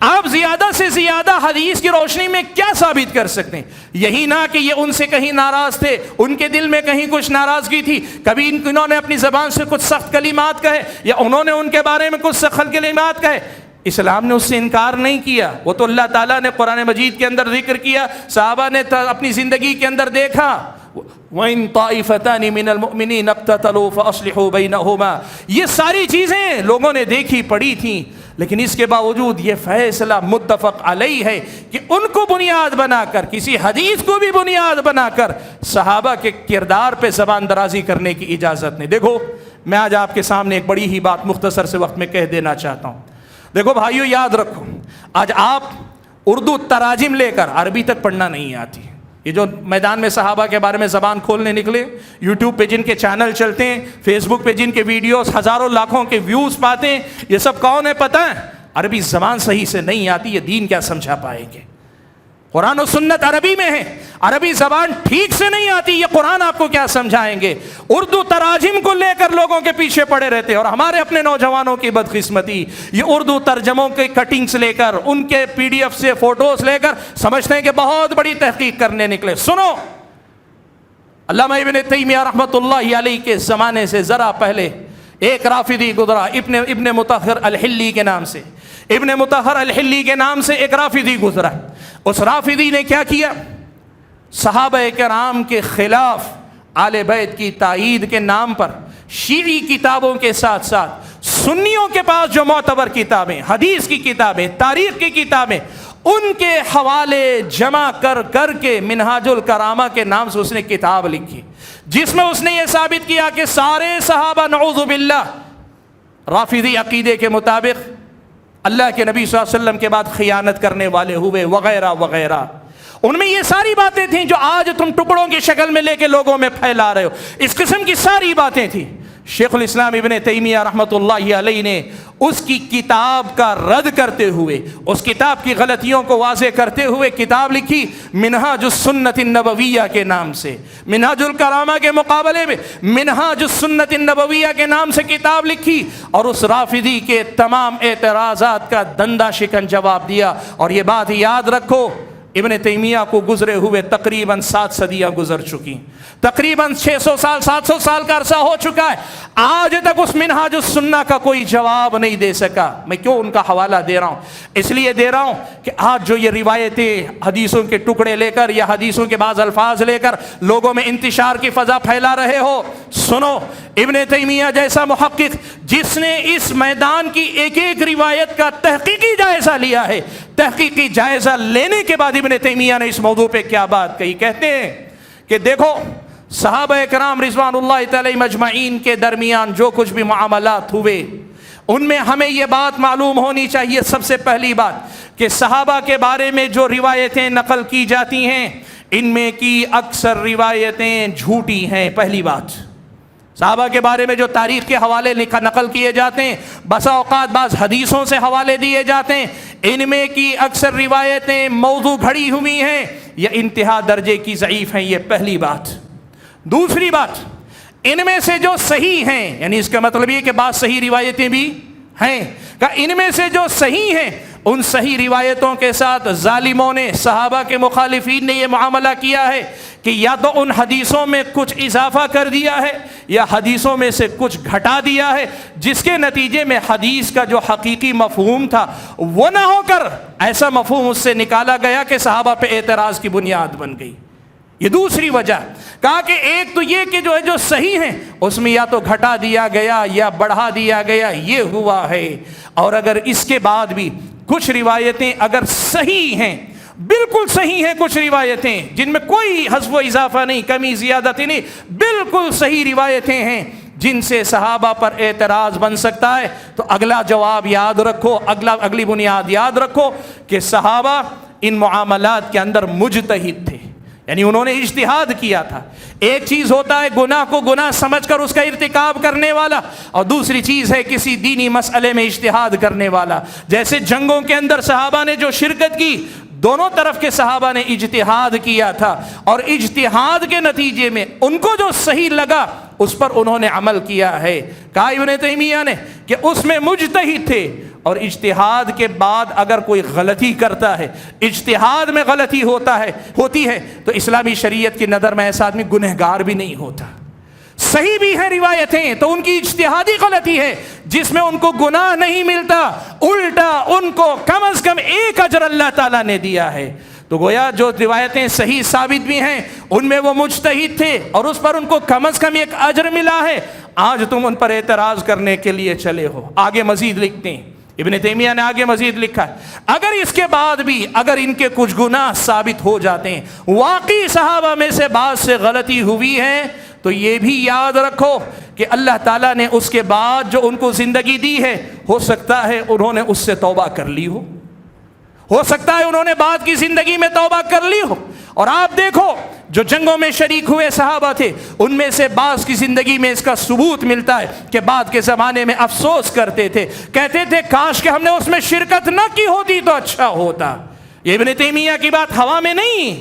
آپ زیادہ سے زیادہ حدیث کی روشنی میں کیا ثابت کر سکتے ہیں؟ یہی نہ کہ یہ ان سے کہیں ناراض تھے, ان کے دل میں کہیں کچھ ناراضگی تھی, کبھی انہوں نے اپنی زبان سے کچھ سخت کلمات کہے یا انہوں نے ان کے بارے میں کچھ سخت کلمات کہے. اسلام نے اس سے انکار نہیں کیا, وہ تو اللہ تعالیٰ نے قرآن مجید کے اندر ذکر کیا, صحابہ نے اپنی زندگی کے اندر دیکھا, وَإِن طَائِفَتَانِ مِنَ الْمُؤْمِنِينَ اقْتَتَلُوا فَأَصْلِحُوا بَيْنَهُمَا, یہ ساری چیزیں لوگوں نے دیکھی پڑھی تھیں, لیکن اس کے باوجود یہ فیصلہ متفق علیہ ہے کہ ان کو بنیاد بنا کر, کسی حدیث کو بھی بنیاد بنا کر صحابہ کے کردار پہ زبان درازی کرنے کی اجازت نہیں. دیکھو میں آج آپ کے سامنے ایک بڑی ہی بات مختصر سے وقت میں کہہ دینا چاہتا ہوں. دیکھو بھائیو یاد رکھو, آج آپ اردو تراجم لے کر عربی تک پڑھنا نہیں آتی. یہ جو میدان میں صحابہ کے بارے میں زبان کھولنے نکلے, یوٹیوب پہ جن کے چینل چلتے ہیں, فیس بک پہ جن کے ویڈیوز ہزاروں لاکھوں کے ویوز پاتے ہیں, یہ سب کون ہے پتہ ہے؟ عربی زبان صحیح سے نہیں آتی, یہ دین کیا سمجھا پائیں گے؟ قرآن و سنت عربی میں ہے, عربی زبان ٹھیک سے نہیں آتی, یہ قرآن آپ کو کیا سمجھائیں گے؟ اردو تراجم کو لے کر لوگوں کے پیچھے پڑے رہتے ہیں. اور ہمارے اپنے نوجوانوں کی بدقسمتی, یہ اردو ترجموں کے کٹنگز لے کر, ان کے پی ڈی ایف سے فوٹوز لے کر سمجھتے ہیں کہ بہت بڑی تحقیق کرنے نکلے. سنو, علامہ ابن تیمیہ رحمۃ اللہ علیہ کے زمانے سے ذرا پہلے ایک رافضی گزرا ابن مطہر الحلی کے نام سے. ابن مطہر الحلی کے نام سے ایک رافضی گزرا. اس رافضی نے کیا کیا؟ صحابہ کرام کے خلاف آل بیت کی تائید کے نام پر شیعی کتابوں کے ساتھ ساتھ سنیوں کے پاس جو معتبر کتابیں، حدیث کی کتابیں، تاریخ کی کتابیں، ان کے حوالے جمع کر کر کے منہاج الکرامہ کے نام سے اس نے کتاب لکھی، جس میں اس نے یہ ثابت کیا کہ سارے صحابہ نعوذ باللہ رافضی عقیدے کے مطابق اللہ کے نبی صلی اللہ علیہ وسلم کے بعد خیانت کرنے والے ہوئے وغیرہ وغیرہ. ان میں یہ ساری باتیں تھیں جو آج تم ٹکڑوں کی شکل میں لے کے لوگوں میں پھیلا رہے ہو. اس قسم کی ساری باتیں تھیں. شیخ الاسلام ابن تیمیہ رحمۃ اللہ علیہ نے اس کی کتاب کا رد کرتے ہوئے، اس کتاب کی غلطیوں کو واضح کرتے ہوئے کتاب لکھی منہاج السنت النبویہ کے نام سے. منہاج الکرامہ کے مقابلے میں منہاج السنت النبویہ کے نام سے کتاب لکھی اور اس رافضی کے تمام اعتراضات کا دندہ شکن جواب دیا. اور یہ بات یاد رکھو، ابن تیمیہ کو گزرے ہوئے تقریباً 7 صدیاں گزر چکی، تقریباً 600 سال 700 سال کا عرصہ ہو چکا ہے. آج تک اس منہاج السنہ کا کوئی جواب نہیں دے سکا. میں کیوں ان کا حوالہ دے رہا ہوں؟ اس لیے دے رہا ہوں کہ آج جو یہ روایتیں حدیثوں کے ٹکڑے لے کر یا حدیثوں کے بعض الفاظ لے کر لوگوں میں انتشار کی فضا پھیلا رہے ہو، سنو، ابن تیمیہ جیسا محقق جس نے اس میدان کی ایک ایک روایت کا تحقیقی جائزہ لیا ہے، تحقیقی جائزہ لینے کے بعد ابن تیمیہ نے اس موضوع پہ کیا بات کہی؟ کہتے ہیں کہ دیکھو، صحابہ کرام رضوان اللہ تعالی مجمعین کے درمیان جو کچھ بھی معاملات ہوئے، ان میں ہمیں یہ بات معلوم ہونی چاہیے. سب سے پہلی بات کہ صحابہ کے بارے میں جو روایتیں نقل کی جاتی ہیں، ان میں کی اکثر روایتیں جھوٹی ہیں. پہلی بات، صحابہ کے بارے میں جو تاریخ کے حوالے نقل کیے جاتے ہیں، بسا اوقات بعض حدیثوں سے حوالے دیے جاتے ہیں، ان میں کی اکثر روایتیں موضوع گھڑی ہوئی ہیں یا انتہا درجے کی ضعیف ہیں. یہ پہلی بات. دوسری بات، ان میں سے جو صحیح ہیں، یعنی اس کا مطلب یہ کہ بعض صحیح روایتیں بھی ہیں، کہ ان میں سے جو صحیح ہیں ان صحیح روایتوں کے ساتھ ظالموں نے، صحابہ کے مخالفین نے یہ معاملہ کیا ہے کہ یا تو ان حدیثوں میں کچھ اضافہ کر دیا ہے یا حدیثوں میں سے کچھ گھٹا دیا ہے، جس کے نتیجے میں حدیث کا جو حقیقی مفہوم تھا وہ نہ ہو کر ایسا مفہوم اس سے نکالا گیا کہ صحابہ پہ اعتراض کی بنیاد بن گئی. یہ دوسری وجہ. کہا کہ ایک تو یہ کہ جو صحیح ہیں اس میں یا تو گھٹا دیا گیا یا بڑھا دیا گیا، یہ ہوا ہے. اور اگر اس کے بعد بھی کچھ روایتیں اگر صحیح ہیں، بالکل صحیح ہیں، کچھ روایتیں جن میں کوئی حذف و اضافہ نہیں، کمی زیادتی نہیں، بالکل صحیح روایتیں ہیں جن سے صحابہ پر اعتراض بن سکتا ہے، تو اگلا جواب یاد رکھو، اگلی بنیاد یاد رکھو کہ صحابہ ان معاملات کے اندر مجتہد تھے، یعنی انہوں نے اجتہاد کیا تھا. ایک چیز ہوتا ہے گناہ کو گناہ سمجھ کر اس کا ارتکاب کرنے والا، اور دوسری چیز ہے کسی دینی مسئلے میں اجتہاد کرنے والا. جیسے جنگوں کے اندر صحابہ نے جو شرکت کی، دونوں طرف کے صحابہ نے اجتہاد کیا تھا، اور اجتہاد کے نتیجے میں ان کو جو صحیح لگا اس پر انہوں نے عمل کیا ہے. کہا ابن تیمیہ نے کہ اس میں مجتہد تھے، اور اجتہاد کے بعد اگر کوئی غلطی کرتا ہے، اجتہاد میں غلطی ہوتی ہے تو اسلامی شریعت کی نظر میں ایسا آدمی گنہگار بھی نہیں ہوتا. صحیح بھی ہیں روایتیں تو ان کی اجتہادی غلطی ہے جس میں ان کو گناہ نہیں ملتا، الٹا ان کو کم از کم ایک اجر اللہ تعالیٰ نے دیا ہے. تو گویا جو روایتیں صحیح ثابت بھی ہیں ان میں وہ مجتہد تھے اور اس پر ان کو کم از کم ایک اجر ملا ہے. آج تم ان پر اعتراض کرنے کے لیے چلے ہو. آگے مزید لکھتے ہیں، ابن تیمیہ نے آگے مزید لکھا ہے، اگر اس کے بعد بھی اگر ان کے کچھ گناہ ثابت ہو جاتے ہیں، واقعی صحابہ میں سے بعض سے غلطی ہوئی ہے، تو یہ بھی یاد رکھو کہ اللہ تعالیٰ نے اس کے بعد جو ان کو زندگی دی ہے، ہو سکتا ہے انہوں نے اس سے توبہ کر لی ہو سکتا ہے انہوں نے بعد کی زندگی میں توبہ کر لی ہو. اور آپ دیکھو جو جنگوں میں شریک ہوئے صحابہ تھے ان میں سے بعض کی زندگی میں اس کا ثبوت ملتا ہے کہ بعد کے زمانے میں افسوس کرتے تھے، کہتے تھے کاش کہ ہم نے اس میں شرکت نہ کی ہوتی تو اچھا ہوتا. یہ ابن تیمیہ کی بات ہوا میں نہیں،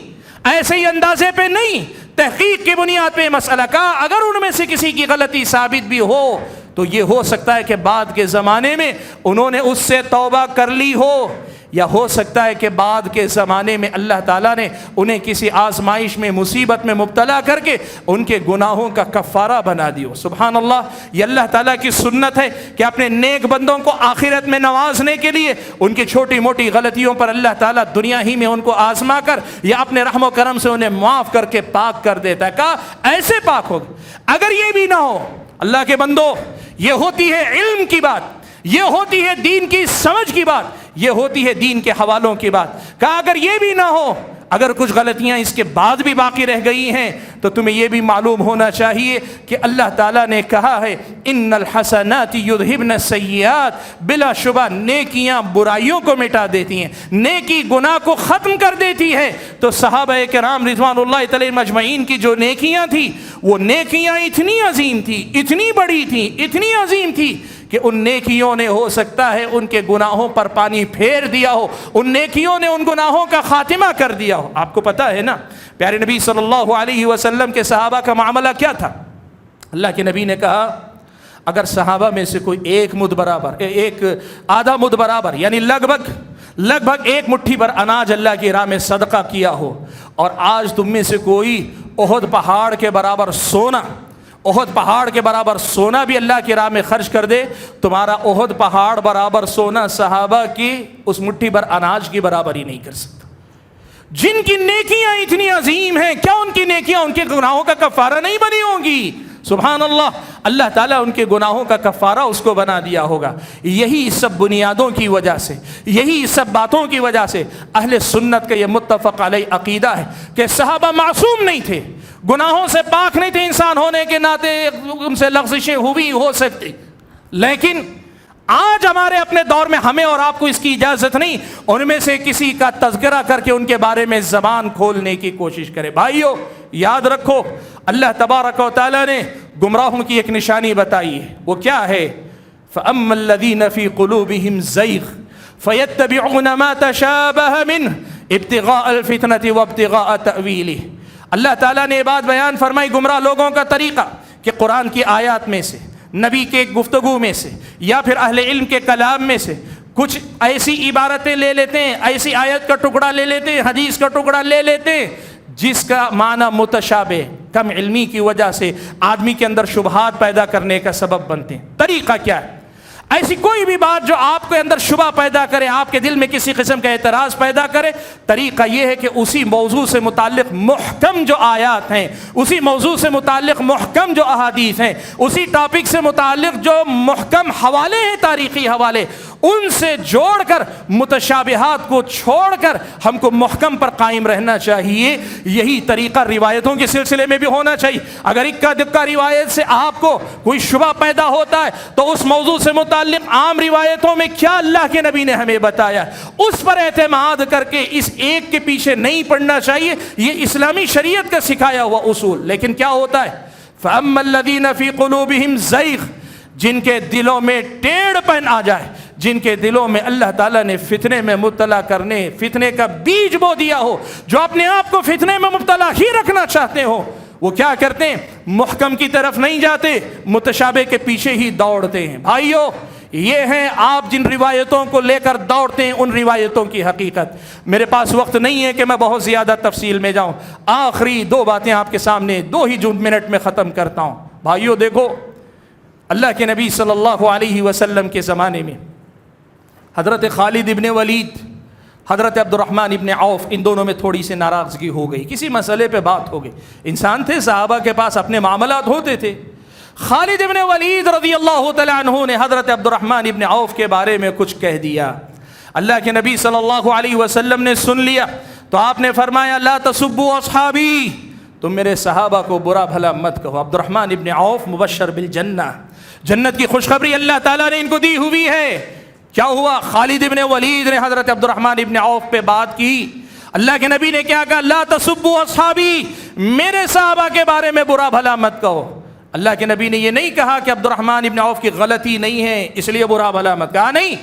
ایسے ہی اندازے پہ نہیں، تحقیق کی بنیاد پہ مسئلہ کا. اگر ان میں سے کسی کی غلطی ثابت بھی ہو تو یہ ہو سکتا ہے کہ بعد کے زمانے میں انہوں نے اس سے توبہ کر لی ہو. یا ہو سکتا ہے کہ بعد کے زمانے میں اللہ تعالیٰ نے انہیں کسی آزمائش میں مصیبت میں مبتلا کر کے ان کے گناہوں کا کفارہ بنا دیو۔ سبحان اللہ، یہ اللہ تعالیٰ کی سنت ہے کہ اپنے نیک بندوں کو آخرت میں نوازنے کے لیے ان کی چھوٹی موٹی غلطیوں پر اللہ تعالیٰ دنیا ہی میں ان کو آزما کر یا اپنے رحم و کرم سے انہیں معاف کر کے پاک کر دیتا ہے۔ کہا ایسے پاک ہوگا۔ اگر یہ بھی نہ ہو اللہ کے بندو، یہ ہوتی ہے علم کی بات، یہ ہوتی ہے دین کی سمجھ کی بات، یہ ہوتی ہے دین کے حوالوں کی بات۔ کہا اگر یہ بھی نہ ہو، اگر کچھ غلطیاں اس کے بعد بھی باقی رہ گئی ہیں تو تمہیں یہ بھی معلوم ہونا چاہیے کہ اللہ تعالیٰ نے کہا ہے ان الحسنات یذہبن السیئات، بلا شبہ نیکیاں برائیوں کو مٹا دیتی ہیں، نیکی گناہ کو ختم کر دیتی ہے۔ تو صحابہ کرام رضوان اللہ علیہم اجمعین کی جو نیکیاں تھیں، وہ نیکیاں اتنی عظیم تھی، اتنی بڑی تھی، اتنی عظیم تھی کہ ان نیکیوں نے ہو سکتا ہے ان کے گناہوں پر پانی پھیر دیا ہو، ان نیکیوں نے ان گناہوں کا خاتمہ کر دیا ہو۔ آپ کو پتہ ہے نا پیارے نبی صلی اللہ علیہ وسلم کے صحابہ کا معاملہ کیا تھا؟ اللہ کے نبی نے کہا اگر صحابہ میں سے کوئی ایک مد برابر، ایک آدھا مد برابر، یعنی لگ بھگ ایک مٹھی پر اناج اللہ کی راہ میں صدقہ کیا ہو، اور آج تم میں سے کوئی احد پہاڑ کے برابر سونا، احد پہاڑ کے برابر سونا بھی اللہ کی راہ میں خرچ کر دے، تمہارا احد پہاڑ برابر سونا صحابہ کی اس مٹھی بھر اناج کی برابر ہی نہیں کر سکتا۔ جن کی نیکیاں اتنی عظیم ہیں، کیا ان کی نیکیاں ان کے گناہوں کا کفارہ نہیں بنی ہوں گی؟ سبحان اللہ، اللہ تعالیٰ ان کے گناہوں کا کفارہ اس کو بنا دیا ہوگا۔ یہی سب بنیادوں کی وجہ سے، یہی سب باتوں کی وجہ سے اہل سنت کا یہ متفق علیہ عقیدہ ہے کہ صحابہ معصوم نہیں تھے، گناہوں سے پاک نہیں تھے، انسان ہونے کے ناطے ان سے لغزشیں ہوئی ہو سکتی، لیکن آج ہمارے اپنے دور میں ہمیں اور آپ کو اس کی اجازت نہیں ان میں سے کسی کا تذکرہ کر کے ان کے بارے میں زبان کھولنے کی کوشش کرے۔ بھائیو یاد رکھو، اللہ تبارک و تعالیٰ نے گمراہوں کی ایک نشانی بتائی ہے، وہ کیا ہے؟ فَأَمَّا الَّذِينَ فِي قُلُوبِهِمْ زَيْغٌ فَيَتَّبِعُونَ مَا تَشَابَهَ مِنْهُ ابْتِغَاءَ الْفِتْنَةِ وَابْتِغَاءَ تَأْوِيلِهِ۔ اللہ تعالیٰ نے یہ بات بیان فرمائی گمراہ لوگوں کا طریقہ کہ قرآن کی آیات میں سے، نبی کے گفتگو میں سے، یا پھر اہل علم کے کلام میں سے کچھ ایسی عبارتیں لے لیتے ہیں، ایسی آیت کا ٹکڑا لے لیتے ہیں، حدیث کا ٹکڑا لے لیتے ہیں جس کا معنی متشابہ، کم علمی کی وجہ سے آدمی کے اندر شبہات پیدا کرنے کا سبب بنتے ہیں۔ طریقہ کیا ہے؟ ایسی کوئی بھی بات جو آپ کے اندر شبہ پیدا کرے، آپ کے دل میں کسی قسم کا اعتراض پیدا کرے، طریقہ یہ ہے کہ اسی موضوع سے متعلق محکم جو آیات ہیں، اسی موضوع سے متعلق محکم جو احادیث ہیں، اسی ٹاپک سے متعلق جو محکم حوالے ہیں، تاریخی حوالے، ان سے جوڑ کر متشابہات کو چھوڑ کر ہم کو محکم پر قائم رہنا چاہیے۔ یہی طریقہ روایتوں کے سلسلے میں بھی ہونا چاہیے۔ اگر اکا دکا روایت سے آپ کو کوئی شبہ پیدا ہوتا ہے تو اس موضوع سے متعلق عام روایتوں میں کیا اللہ کے نبی نے ہمیں بتایا، اس پر اعتماد کر کے اس ایک کے پیچھے نہیں پڑنا چاہیے۔ یہ اسلامی شریعت کا سکھایا ہوا اصول۔ لیکن کیا ہوتا ہے؟ فَأَمَّا الَّذِينَ فِي قُلُوبِهِمْ زَيْغٌ، جن کے دلوں میں ٹیڑھ پن آ جائے، جن کے دلوں میں اللہ تعالیٰ نے فتنے میں مبتلا کرنے، فتنے کا بیج بو دیا ہو، جو اپنے آپ کو فتنے میں مبتلا ہی رکھنا چاہتے ہو، وہ کیا کرتے ہیں؟ محکم کی طرف نہیں جاتے، متشابہ کے پیچھے ہی دوڑتے ہیں۔ بھائیو یہ ہیں آپ جن روایتوں کو لے کر دوڑتے ہیں، ان روایتوں کی حقیقت۔ میرے پاس وقت نہیں ہے کہ میں بہت زیادہ تفصیل میں جاؤں، آخری دو باتیں آپ کے سامنے 2 منٹ میں ختم کرتا ہوں۔ بھائیو دیکھو، اللہ کے نبی صلی اللہ علیہ وسلم کے زمانے میں حضرت خالد ابن ولید، حضرت عبد الرحمن ابن عوف، ان دونوں میں تھوڑی سی ناراضگی ہو گئی، کسی مسئلے پہ بات ہو گئی۔ انسان تھے، صحابہ کے پاس اپنے معاملات ہوتے تھے۔ خالد ابن ولید رضی اللہ تعالیٰ عنہ نے حضرت عبد الرحمن ابن عوف کے بارے میں کچھ کہہ دیا۔ اللہ کے نبی صلی اللہ علیہ وسلم نے سن لیا تو آپ نے فرمایا لا تسبوا اصحابی، تم میرے صحابہ کو برا بھلا مت کہو۔ عبد الرحمن ابن عوف مبشر بالجنہ، جنت کی خوشخبری اللہ تعالیٰ نے ان کو دی ہوئی ہے۔ کیا ہوا؟ خالد ابن ولید نے حضرت عبد الرحمن ابن عوف پہ بات کی۔ اللہ کے نبی نے کیا کہا؟ لا تسبوا اصحابی، میرے صحابہ کے بارے میں برا بھلا مت کہو۔ اللہ کے نبی نے یہ نہیں کہا کہ عبد الرحمن ابن عوف کی غلطی نہیں ہے اس لیے برا بھلا مت کہا، نہیں،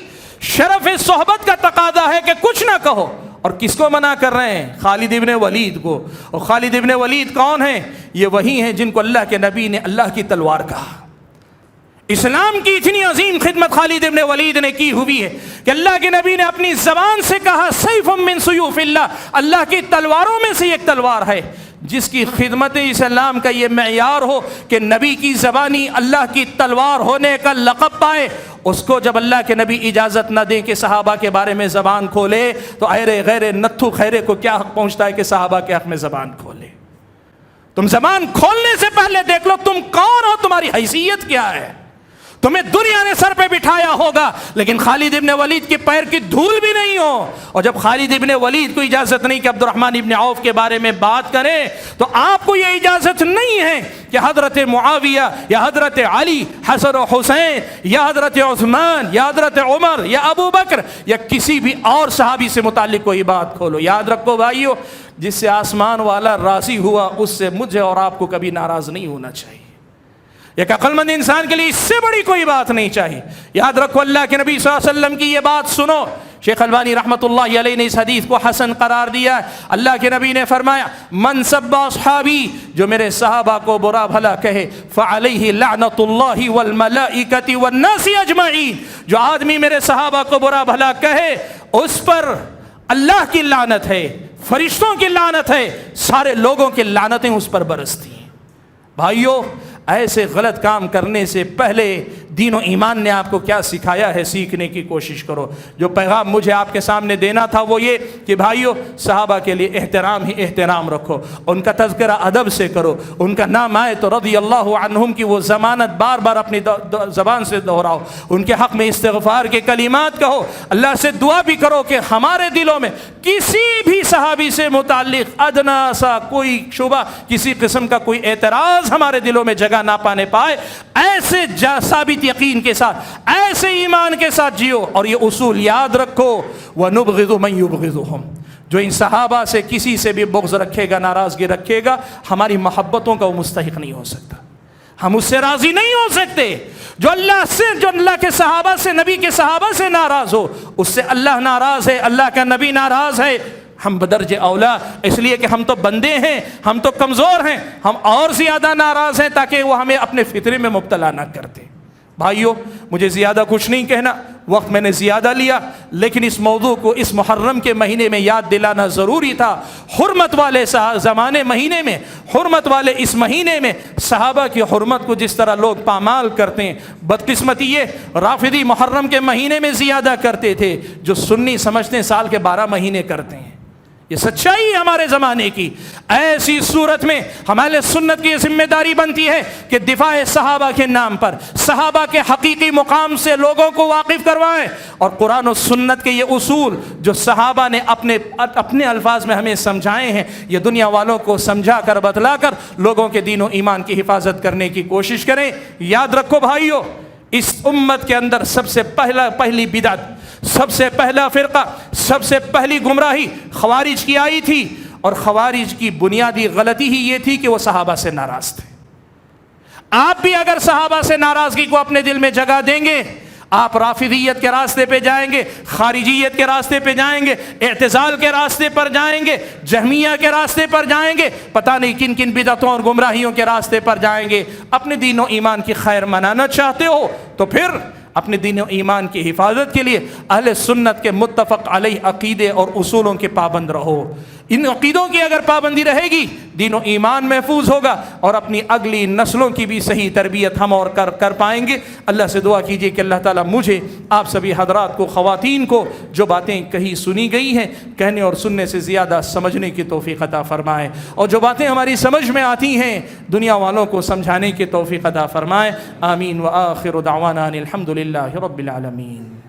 شرف صحبت کا تقاضا ہے کہ کچھ نہ کہو۔ اور کس کو منع کر رہے ہیں؟ خالد ابن ولید کو۔ اور خالد ابن ولید کون ہیں؟ یہ وہی ہیں جن کو اللہ کے نبی نے اللہ کی تلوار کہا۔ اسلام کی اتنی عظیم خدمت خالد ابن ولید نے کی ہوئی ہے کہ اللہ کے نبی نے اپنی زبان سے کہا سیف من سیوف اللہ، اللہ کی تلواروں میں سے ایک تلوار ہے۔ جس کی خدمت اسلام کا یہ معیار ہو کہ نبی کی زبانی اللہ کی تلوار ہونے کا لقب پائے، اس کو جب اللہ کے نبی اجازت نہ دیں کہ صحابہ کے بارے میں زبان کھولے تو ایرے غیر نتھو خیرے کو کیا حق پہنچتا ہے کہ صحابہ کے حق میں زبان کھولے؟ تم زبان کھولنے سے پہلے دیکھ لو تم کون ہو، تمہاری حیثیت کیا ہے۔ تمہیں دنیا نے سر پہ بٹھایا ہوگا لیکن خالد ابن ولید کے پیر کی دھول بھی نہیں ہو، اور جب خالد ابن ولید کو اجازت نہیں کہ عبد الرحمن ابن عوف کے بارے میں بات کریں تو آپ کو یہ اجازت نہیں ہے کہ حضرت معاویہ یا حضرت علی، حسن و حسین یا حضرت عثمان یا حضرت عمر یا ابو بکر یا کسی بھی اور صحابی سے متعلق کوئی بات کھولو۔ یاد رکھو بھائیو، جس سے آسمان والا راضی ہوا اس سے مجھے اور آپ کو کبھی ناراض نہیں ہونا چاہیے۔ ایک عقل مند انسان کے لیے اس سے بڑی کوئی بات نہیں چاہیے۔ یاد رکھو اللہ کے نبی صلی اللہ علیہ وسلم کی یہ بات سنو۔ شیخ البانی رحمۃ اللہ علیہ نے اس حدیث کو حسن قرار دیا ہے۔ اللہ کے نبی نے فرمایا من سب اصحابی، جو میرے صحابہ کو برا بھلا کہے فعلیہ لعنت اللہ والملائکۃ والناس اجمعین، جو آدمی میرے صحابہ کو برا بھلا کہے اس پر اللہ کی لعنت ہے، فرشتوں کی لعنت ہے، سارے لوگوں کی لعنتیں اس پر برستی ہیں۔ بھائیو، ایسے غلط کام کرنے سے پہلے دین و ایمان نے آپ کو کیا سکھایا ہے سیکھنے کی کوشش کرو۔ جو پیغام مجھے آپ کے سامنے دینا تھا وہ یہ کہ بھائیو، صحابہ کے لیے احترام ہی احترام رکھو، ان کا تذکرہ ادب سے کرو، ان کا نام آئے تو رضی اللہ عنہم کی وہ ضمانت بار بار اپنی زبان سے دہراؤ، ان کے حق میں استغفار کے کلمات کہو، اللہ سے دعا بھی کرو کہ ہمارے دلوں میں کسی بھی صحابی سے متعلق ادنا سا کوئی شبہ، کسی قسم کا کوئی اعتراض ہمارے دلوں میں جگہ نہ پانے پائے۔ ایسے ثابت یقین کے ساتھ، ایسے ایمان کے ساتھ جیو، اور یہ اصول یاد رکھو وَنُبْغِضُ مَن يُبْغِضُهُمْ، جو ان صحابہ سے کسی سے بھی بغض رکھے گا، ناراضگی رکھے گا، ہماری محبتوں کا وہ مستحق نہیں ہو سکتا، ہم اس سے راضی نہیں ہو سکتے۔ جو اللہ کے صحابہ سے، نبی کے صحابہ سے ناراض ہو، اس سے اللہ ناراض ہے، اللہ کا نبی ناراض ہے۔ ہم بدرجہ اولا، اس لیے کہ ہم تو بندے ہیں، ہم تو کمزور ہیں، ہم اور زیادہ ناراض ہیں تاکہ وہ ہمیں اپنے فطرے میں مبتلا نہ کرتے۔ بھائیو، مجھے زیادہ کچھ نہیں کہنا، وقت میں نے زیادہ لیا، لیکن اس موضوع کو اس محرم کے مہینے میں یاد دلانا ضروری تھا۔ حرمت والے زمانے مہینے میں، حرمت والے اس مہینے میں صحابہ کی حرمت کو جس طرح لوگ پامال کرتے ہیں، بدقسمتی یہ رافضی محرم کے مہینے میں زیادہ کرتے تھے، جو سنی سمجھتے ہیں سال کے 12 مہینے کرتے ہیں۔ یہ سچائی ہے ہمارے زمانے کی۔ ایسی صورت میں ہمارے سنت کی یہ ذمہ داری بنتی ہے کہ دفاع صحابہ کے نام پر صحابہ کے حقیقی مقام سے لوگوں کو واقف کروائیں، اور قرآن و سنت کے یہ اصول جو صحابہ نے اپنے الفاظ میں ہمیں سمجھائے ہیں، یہ دنیا والوں کو سمجھا کر بتلا کر لوگوں کے دین و ایمان کی حفاظت کرنے کی کوشش کریں۔ یاد رکھو بھائیو، اس امت کے اندر سب سے پہلی بدعت، سب سے پہلا فرقہ، سب سے پہلی گمراہی خوارج کی آئی تھی، اور خوارج کی بنیادی غلطی ہی یہ تھی کہ وہ صحابہ سے ناراض تھے۔ آپ بھی اگر صحابہ سے ناراضگی کو اپنے دل میں جگہ دیں گے، آپ رافضیت کے راستے پہ جائیں گے، خارجیت کے راستے پہ جائیں گے، اعتزال کے راستے پر جائیں گے، جہمیہ کے راستے پر جائیں گے، پتہ نہیں کن کن بدعتوں اور گمراہیوں کے راستے پر جائیں گے۔ اپنے دین و ایمان کی خیر منانا چاہتے ہو تو پھر اپنے دین و ایمان کی حفاظت کے لیے اہل سنت کے متفق علیہ عقیدے اور اصولوں کے پابند رہو۔ ان عقیدوں کی اگر پابندی رہے گی، دین و ایمان محفوظ ہوگا، اور اپنی اگلی نسلوں کی بھی صحیح تربیت ہم اور کر پائیں گے۔ اللہ سے دعا کیجیے کہ اللہ تعالیٰ مجھے، آپ سبھی حضرات کو، خواتین کو جو باتیں کہیں سنی گئی ہیں کہنے اور سننے سے زیادہ سمجھنے کی توفیق عطا فرمائے، اور جو باتیں ہماری سمجھ میں آتی ہیں دنیا والوں کو سمجھانے کی توفیق عطا فرمائے۔ آمین۔ وآخر دعوانا ان الحمد للہ رب العالمین۔